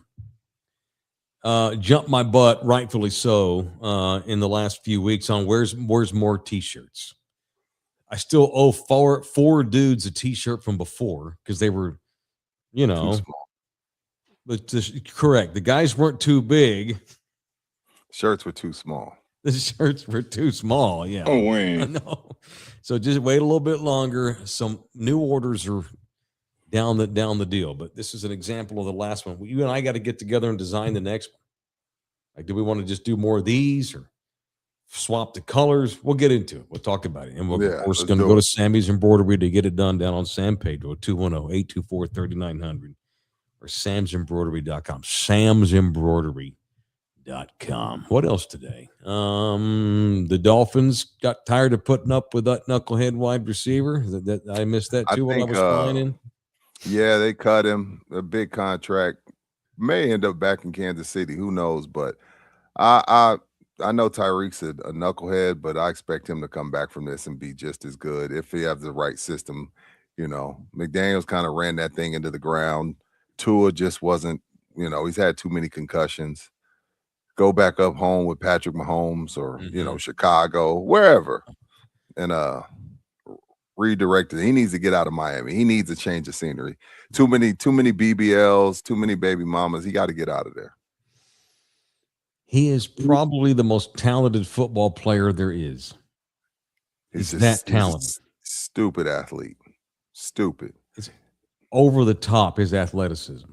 jump my butt, rightfully so, in the last few weeks on where's more T-shirts. I still owe four dudes a T-shirt from before because they were, too small. But correct. The guys weren't too big. Shirts were too small. The shirts were too small. Yeah. Oh, wait. No. So just wait a little bit longer. Some new orders are down the deal. But this is an example of the last one. You and I got to get together and design the next one. Like, do we want to just do more of these or swap the colors? We'll get into it. We'll talk about it. And we're of course going to go to Sammy's Embroidery to get it done down on San Pedro, 210-824-3900 or samsembroidery.com. samsembroidery.com. What else today? The Dolphins got tired of putting up with that knucklehead wide receiver. That I missed that too while I was flying in. Yeah, they cut him a big contract. May end up back in Kansas City. Who knows? But I know Tyreek's a knucklehead, but I expect him to come back from this and be just as good if he has the right system. You know, McDaniels kind of ran that thing into the ground. Tua just wasn't. You know, he's had too many concussions. Go back up home with Patrick Mahomes or Chicago, wherever, and redirected. He needs to get out of Miami. He needs a change of scenery. Too many BBLs, too many baby mamas. He got to get out of there. He is probably the most talented football player there is. He's that talented. Stupid athlete. Stupid. It's over the top, his athleticism.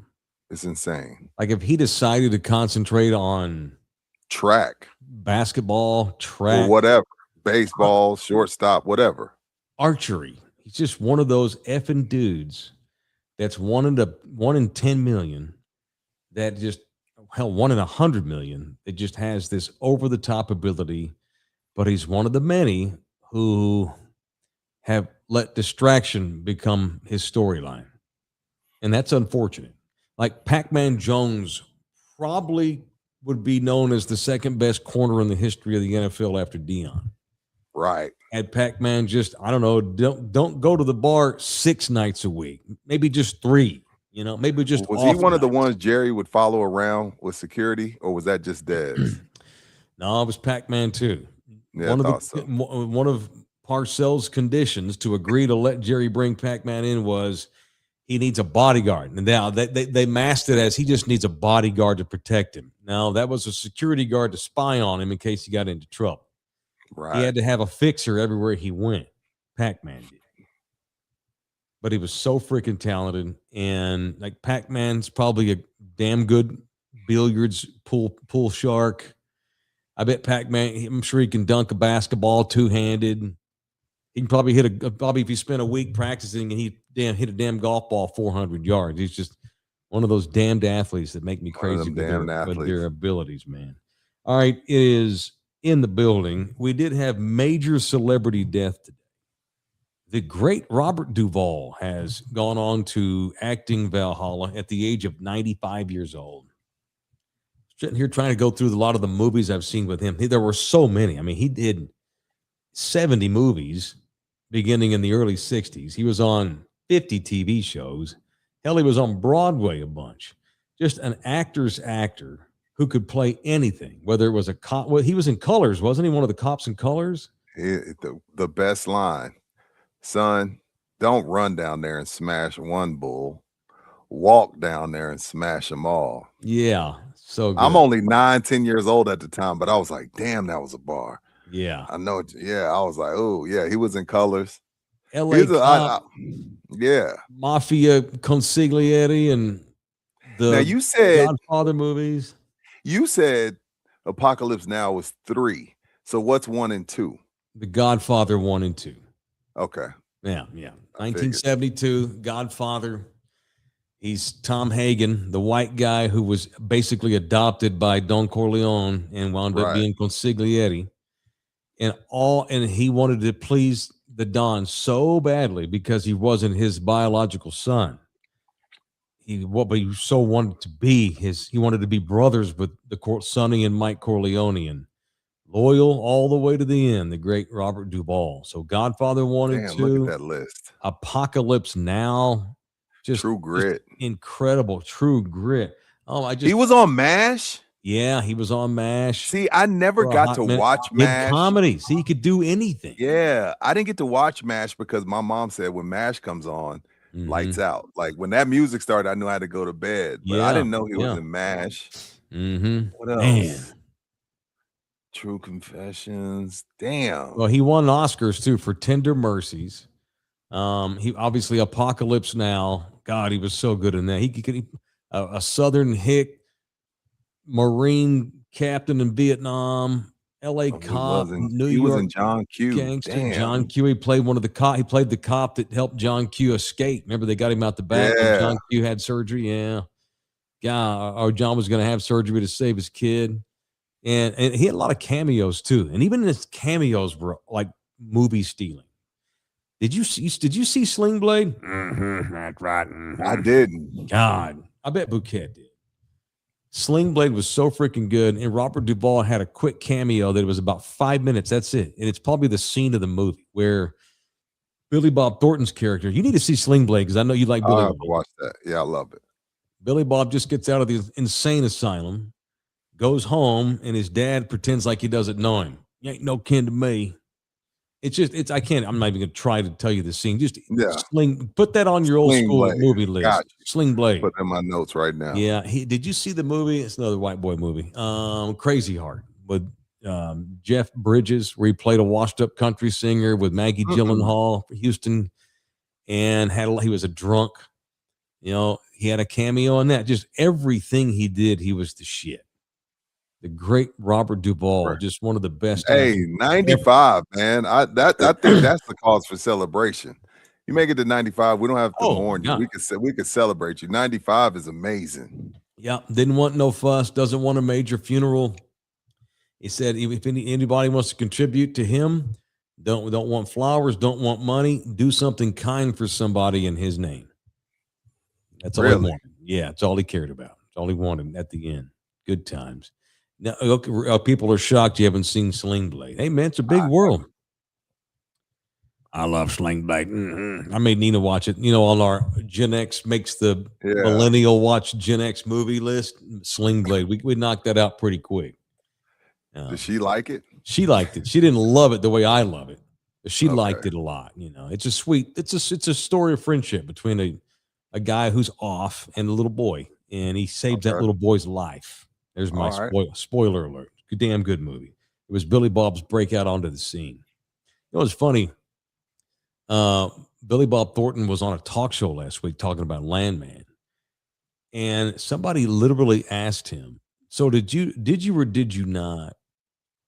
It's insane. Like if he decided to concentrate on track, basketball, track, or whatever, baseball, shortstop, whatever. Archery. He's just one of those effing dudes that's 1 in 10 million that just, 1 in 100 million that just has this over-the-top ability, but he's one of the many who have let distraction become his storyline. And that's unfortunate. Like Pac-Man Jones probably would be known as the second best corner in the history of the NFL after Deion. Right. Had Pac-Man just, I don't know, don't go to the bar 6 nights a week, maybe just 3. You know, maybe just was he one of the ones Jerry would follow around with security, or was that just Dez? No, it was Pac-Man too. Yeah, one of Parcells' conditions to agree to let Jerry bring Pac-Man in was he needs a bodyguard. And now they masked it as he just needs a bodyguard to protect him. Now that was a security guard to spy on him in case he got into trouble. Right. He had to have a fixer everywhere he went. Pac-Man did. But he was so freaking talented, and like Pac-Man's probably a damn good billiards pool shark. I bet Pac-Man, I'm sure he can dunk a basketball 2-handed. He can probably if he spent a week practicing and he hit a damn golf ball 400 yards. He's just one of those damned athletes that make me crazy with their abilities, man. All right, it is in the building. We did have major celebrity death today. The great Robert Duvall has gone on to acting Valhalla at the age of 95 years old. Sitting here trying to go through a lot of the movies I've seen with him. There were so many. I mean, he did 70 movies beginning in the early 60s. He was on 50 TV shows. Hell, he was on Broadway a bunch. Just an actor's actor who could play anything, whether it was a cop. Well, he was in Colors, wasn't he? One of the cops in Colors? The best line. Son, don't run down there and smash one bull. Walk down there and smash them all. Yeah, so good. I'm only 9-10 years old at the time, but I was like, damn, that was a bar. Yeah. I know. Yeah, I was like, oh, yeah, he was in Colors. L.A. Cop, yeah. Mafia Consigliere and the now you said Godfather movies. You said Apocalypse Now was 3. So what's 1 and 2? The Godfather 1 and 2. Okay. Yeah. 1972, Godfather. He's Tom Hagen, the white guy who was basically adopted by Don Corleone and wound up being consigliere. And he wanted to please the Don so badly because he wasn't his biological son. He so wanted to be he wanted to be brothers with Sonny and Mike Corleone, and loyal all the way to the end, the great Robert Duvall. So Godfather 1 and 2. Look at that list. Apocalypse Now. Just True Grit. Just incredible. True Grit. Oh, he was on MASH? Yeah, he was on MASH. See, I never got to watch MASH. Comedy. See, he could do anything. Yeah, I didn't get to watch MASH because my mom said when MASH comes on, lights out. Like when that music started, I knew I had to go to bed. But I didn't know he was in MASH. What else? Man. True Confessions. Damn. Well, he won Oscars too for Tender Mercies. He obviously Apocalypse Now. God, he was so good in that. He could a Southern hick, Marine captain in Vietnam, L.A. cop, New York. He was in John Q. Gangster. Damn. John Q. He played one of the cop. He played the cop that helped John Q. escape. Remember, they got him out the back. Yeah. And John Q. had surgery. Yeah. Or John was going to have surgery to save his kid. And he had a lot of cameos too. And even his cameos were like movie stealing. Did you see Sling Blade? Mm-hmm, that's right. Mm-hmm. I didn't. God, I bet Bouquet did. Sling Blade was so freaking good, and Robert Duvall had a quick cameo that was about 5 minutes. That's it, and it's probably the scene of the movie where Billy Bob Thornton's character. You need to see Sling Blade because I know you like Billy. I'll have to watch that. Yeah, I love it. Billy Bob just gets out of the insane asylum, goes home, and his dad pretends like he doesn't know him. You ain't no kin to me. I can't. I'm not even gonna try to tell you the scene. Just put that on your old school movie list. Gotcha. Sling Blade. Put in my notes right now. Yeah. Did you see the movie? It's another white boy movie. Crazy Heart with Jeff Bridges, where he played a washed-up country singer with Maggie Gyllenhaal for Houston, and he was a drunk. You know, he had a cameo in that. Just everything he did, he was the shit. The great Robert Duvall, just one of the best. Hey, 95, man. I think that's the cause for celebration. You make it to 95, we don't have to mourn you. We could celebrate you. 95 is amazing. Yeah, didn't want no fuss. Doesn't want a major funeral. He said if anybody wants to contribute to him, don't want flowers, don't want money. Do something kind for somebody in his name. That's all he wanted. Yeah, it's all he cared about. It's all he wanted at the end. Good times. Now, people are shocked you haven't seen Sling Blade. Hey, man, it's a big world. I love Sling Blade. Mm-hmm. I made Nina watch it. You know, on our Gen X makes the millennial watch Gen X movie list. Sling Blade. We knocked that out pretty quick. Did she like it? She liked it. She didn't love it the way I love it, but she liked it a lot. You know, it's a story of friendship between a guy who's off and a little boy, and he saves that little boy's life. There's my spoiler alert. Damn good movie. It was Billy Bob's breakout onto the scene. It was funny. Billy Bob Thornton was on a talk show last week talking about Landman, and somebody literally asked him, "So did you or did you not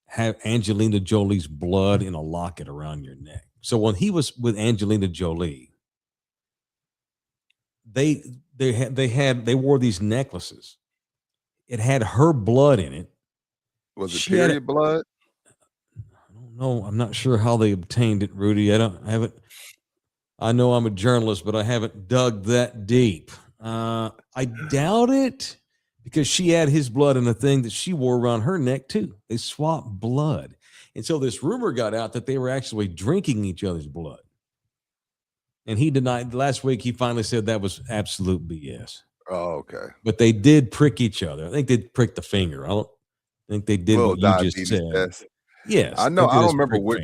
have Angelina Jolie's blood in a locket around your neck?" So when he was with Angelina Jolie, they wore these necklaces. It had her blood in it. Was it period blood? I don't know. I'm not sure how they obtained it, Rudy. I know I'm a journalist, but I haven't dug that deep. I doubt it, because she had his blood in a thing that she wore around her neck too. They swapped blood. And so this rumor got out that they were actually drinking each other's blood. And he denied. Last week, he finally said that was absolute BS. Oh, okay. But they did prick each other. I think they pricked the finger. I don't think they did what you just said. Test. Yes. I know. I don't remember which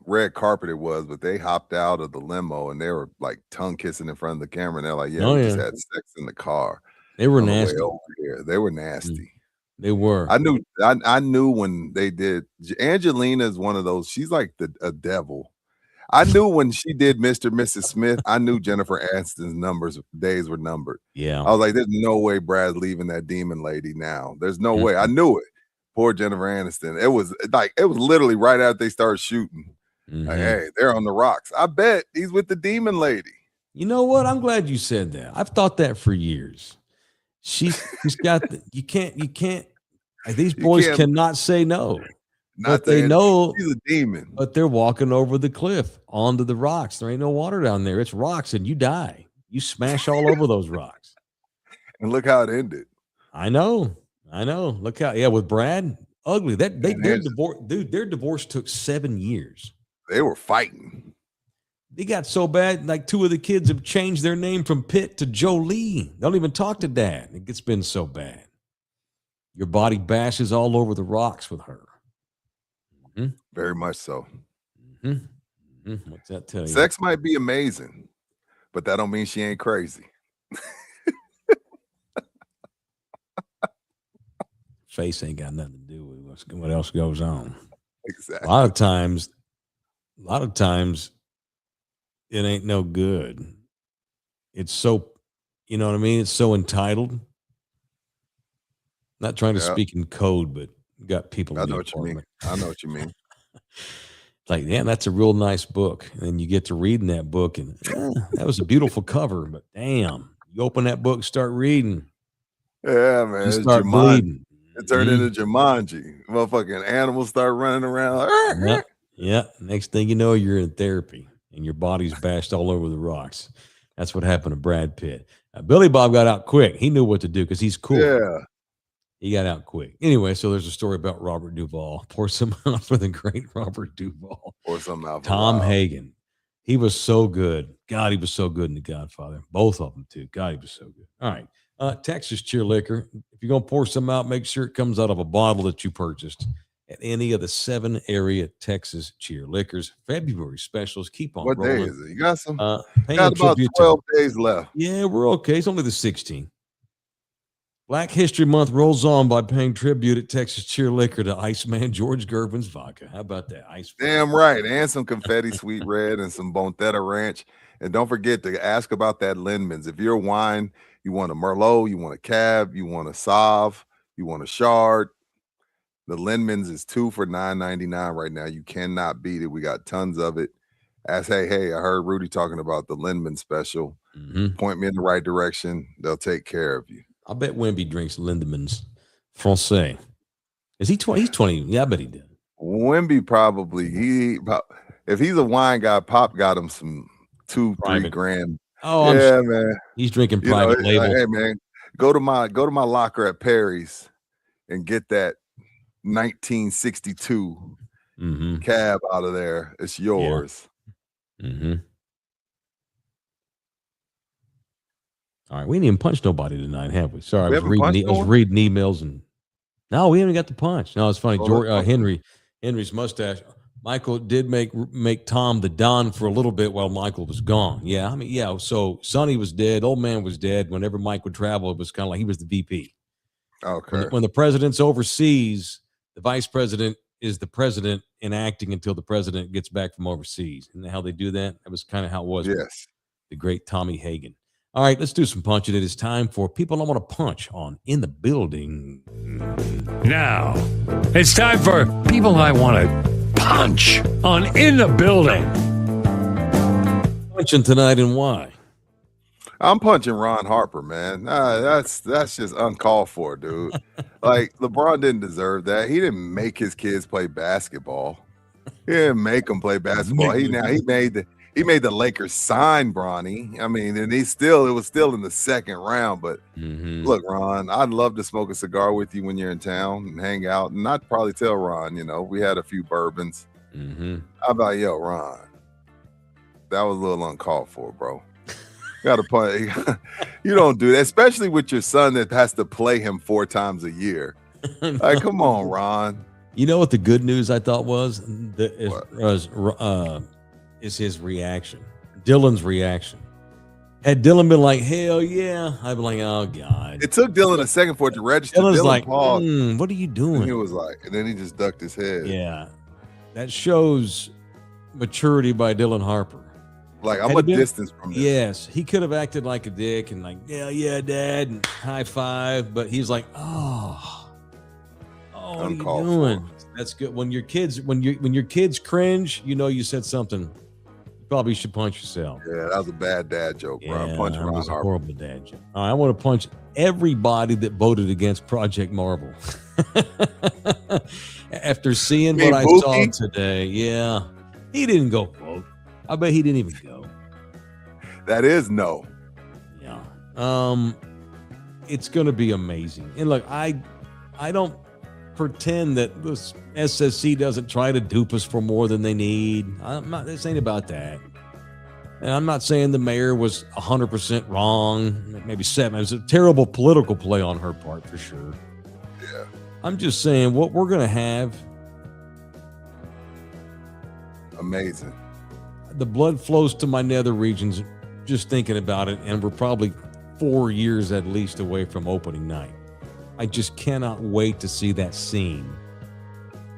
red carpet it was, but they hopped out of the limo and they were like tongue kissing in front of the camera. And they're like, we just had sex in the car. They were nasty. Over here. They were nasty. They were. I knew when they did. Angelina is one of those. She's like a devil. I knew when she did Mr. and Mrs. Smith, I knew Jennifer Aniston's days were numbered. Yeah. I was like, there's no way Brad's leaving that demon lady now. There's no way. I knew it. Poor Jennifer Aniston. It was literally right after they started shooting. Like, hey, they're on the rocks. I bet he's with the demon lady. You know what? I'm glad you said that. I've thought that for years. She's got you can't these boys cannot say no. Not they know she's a demon, but they're walking over the cliff onto the rocks. There ain't no water down there. It's rocks, and you die. You smash all over those rocks. And look how it ended. I know. Look how with Brad, ugly. Their divorce, dude. Their divorce took 7 years. They were fighting. They got so bad, like 2 of the kids have changed their name from Pitt to Jolie. They don't even talk to Dad. It's been so bad. Your body bashes all over the rocks with her. Mm-hmm. Very much so. Mm-hmm. Mm-hmm. What's that tell you? Sex might be amazing, but that don't mean she ain't crazy. Face ain't got nothing to do with what else goes on. Exactly. A lot of times it ain't no good. It's so, you know what I mean? It's so entitled. Not trying to speak in code, but got people. I know what you mean. Like, damn, that's a real nice book. And you get to reading that book, and that was a beautiful cover, but damn, you open that book, start reading. Yeah, man. You start bleeding. It turned into Jumanji. Motherfucking animals start running around. Yeah. Next thing you know, you're in therapy. and your body's bashed all over the rocks. That's what happened to Brad Pitt. Billy Bob got out quick. He knew what to do because he's cool. Yeah. He got out quick. Anyway, so there's a story about Robert Duvall. Pour some out for the great Robert Duvall. Pour some out. Tom Hagen. He was so good. God, he was so good in The Godfather. Both of them, too. God, he was so good. All right. Texas Cheer Liquor. If you're going to pour some out, make sure it comes out of a bottle that you purchased at any of the 7 area Texas Cheer Liquors. February specials. Keep on rolling. What day is it? You got some? Got about 12 days left. Yeah, we're okay. It's only the 16th. Black History Month rolls on by paying tribute at Texas Cheer Liquor to Iceman George Gervin's vodka. How about that? Damn right. And some confetti sweet red and some Bonthetta Ranch. And don't forget to ask about that Lindman's. If you're a wine, you want a Merlot, you want a Cab, you want a Sauv, you want a Chard, the Lindman's is 2 for $9.99 right now. You cannot beat it. We got tons of it. Hey, I heard Rudy talking about the Lindman special. Point me in the right direction. They'll take care of you. I bet Wemby drinks Lindemans Francais. Is he 20? He's 20. Yeah, I bet he did. Wemby probably. If he's a wine guy, Pop got him some 2-3 grand. Oh, yeah, man. He's drinking private label. Hey, man, go to my locker at Perry's and get that 1962 Cab out of there. It's yours. Yeah. All right, we didn't even punch nobody tonight, have we? Sorry, I was reading emails and no, we haven't got the punch. No, it's funny. Henry's mustache. Michael did make Tom the Don for a little bit while Michael was gone. Yeah, I mean, yeah. So Sonny was dead. Old man was dead. Whenever Mike would travel, it was kind of like he was the VP. Okay. When the president's overseas, the vice president is the president enacting until the president gets back from overseas. And how they do that? That was kind of how it was. Yes. The great Tommy Hagen. All right, let's do some punching. It is time for people I want to punch on In the Building. Now, it's time for people I want to punch on In the Building. Punching tonight and why? I'm punching Ron Harper, man. That's just uncalled for, dude. Like, LeBron didn't deserve that. He didn't make his kids play basketball. He didn't make them play basketball. He made the Lakers sign Bronny. I mean, and it was still in the second round. But look, Ron, I'd love to smoke a cigar with you when you're in town and hang out. And I'd probably tell Ron, we had a few bourbons. How about, Ron? That was a little uncalled for, bro. Got to play. You don't do that, especially with your son that has to play him 4 times a year. Like, come on, Ron. You know what the good news I thought was? Is his reaction. Dylan's reaction. Had Dylan been like, hell yeah, I'd be like, oh God. It took Dylan a second for it to register. Dylan like, what are you doing? And he was like, and then he just ducked his head. Yeah. That shows maturity by Dylan Harper. Like, I'm a distance from this. Yes. He could have acted like a dick and like, yeah, Dad, and high five, but he's like, what are you doing? That's good. When your kids cringe, you said something. Probably should punch yourself. Yeah, that was a bad dad joke, bro. Yeah, that was a horrible dad joke. All right, I want to punch everybody that voted against Project Marvel. After seeing what I saw today, yeah, he didn't go vote. I bet he didn't even go. That is no. Yeah. It's going to be amazing. And look, I don't pretend that this SSC doesn't try to dupe us for more than they need. This ain't about that. And I'm not saying the mayor was 100% wrong, maybe 7. It was a terrible political play on her part for sure. Yeah. I'm just saying what we're going to have. Amazing. The blood flows to my nether regions just thinking about it, and we're probably 4 years at least away from opening night. I just cannot wait to see that scene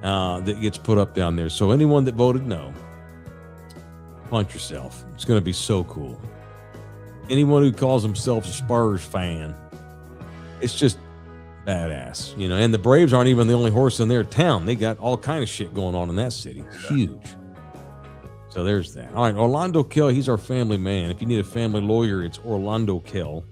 that gets put up down there. So anyone that voted no, punch yourself. It's going to be so cool. Anyone who calls themselves a Spurs fan, it's just badass, And the Braves aren't even the only horse in their town. They got all kind of shit going on in that city. Huge. So there's that. All right, Orlando Kell, he's our family man. If you need a family lawyer, it's Orlando Kell.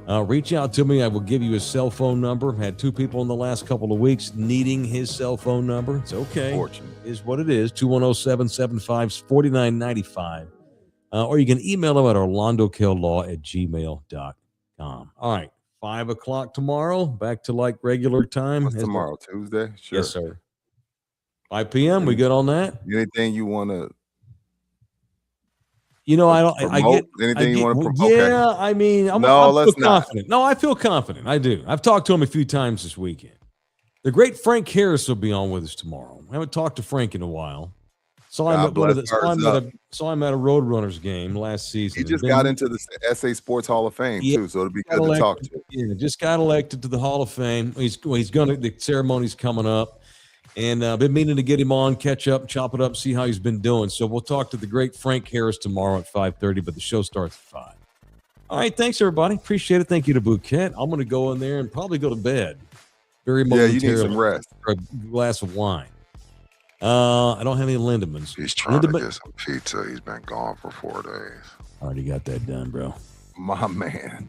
Reach out to me. I will give you his cell phone number. Had 2 people in the last couple of weeks needing his cell phone number. It's okay. Fortunate. Is what it is. 210-775-4995. Or you can email him at orlandokelaw@gmail.com. All right. 5 o'clock tomorrow. Back to like regular time. What's tomorrow? Tuesday? Sure. Yes, sir. 5 p.m. We good on that? Anything you want to? You know, I get anything you want to promote. Yeah, okay. I mean, I feel confident. No, I feel confident. I do. I've talked to him a few times this weekend. The great Frank Harris will be on with us tomorrow. I haven't talked to Frank in a while. Saw him at a Roadrunners game last season. He just got into the SA Sports Hall of Fame too, so it'll be good to talk to. Yeah, just got elected to the Hall of Fame. He's going to. The ceremony's coming up. And I've been meaning to get him on, catch up, chop it up, see how he's been doing. So we'll talk to the great Frank Harris tomorrow at 5:30, but the show starts at 5. All right, thanks, everybody. Appreciate it. Thank you to Bouquet. I'm going to go in there and probably go to bed. Very momentarily. Yeah, you need some rest. For a glass of wine. I don't have any Lindemans. He's trying to get some pizza. He's been gone for 4 days. Already got that done, bro. My man.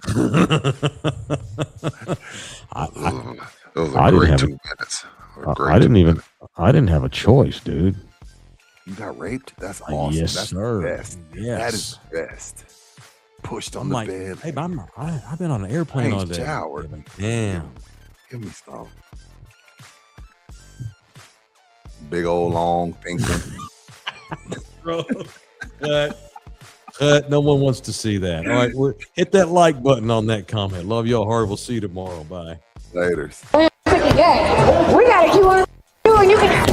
Those are great 2 minutes. I didn't have a choice, dude. You got raped? That's awesome. Yes, that's sir. The best. Yes. That is the best. Pushed on the bed. Hey, I've been on an airplane all day. Damn. Give me some. Big old long pink one. Bro, no one wants to see that. All right, hit that like button on that comment. Love y'all hard. We'll see you tomorrow. Bye. Later. We gotta keep on doing. You can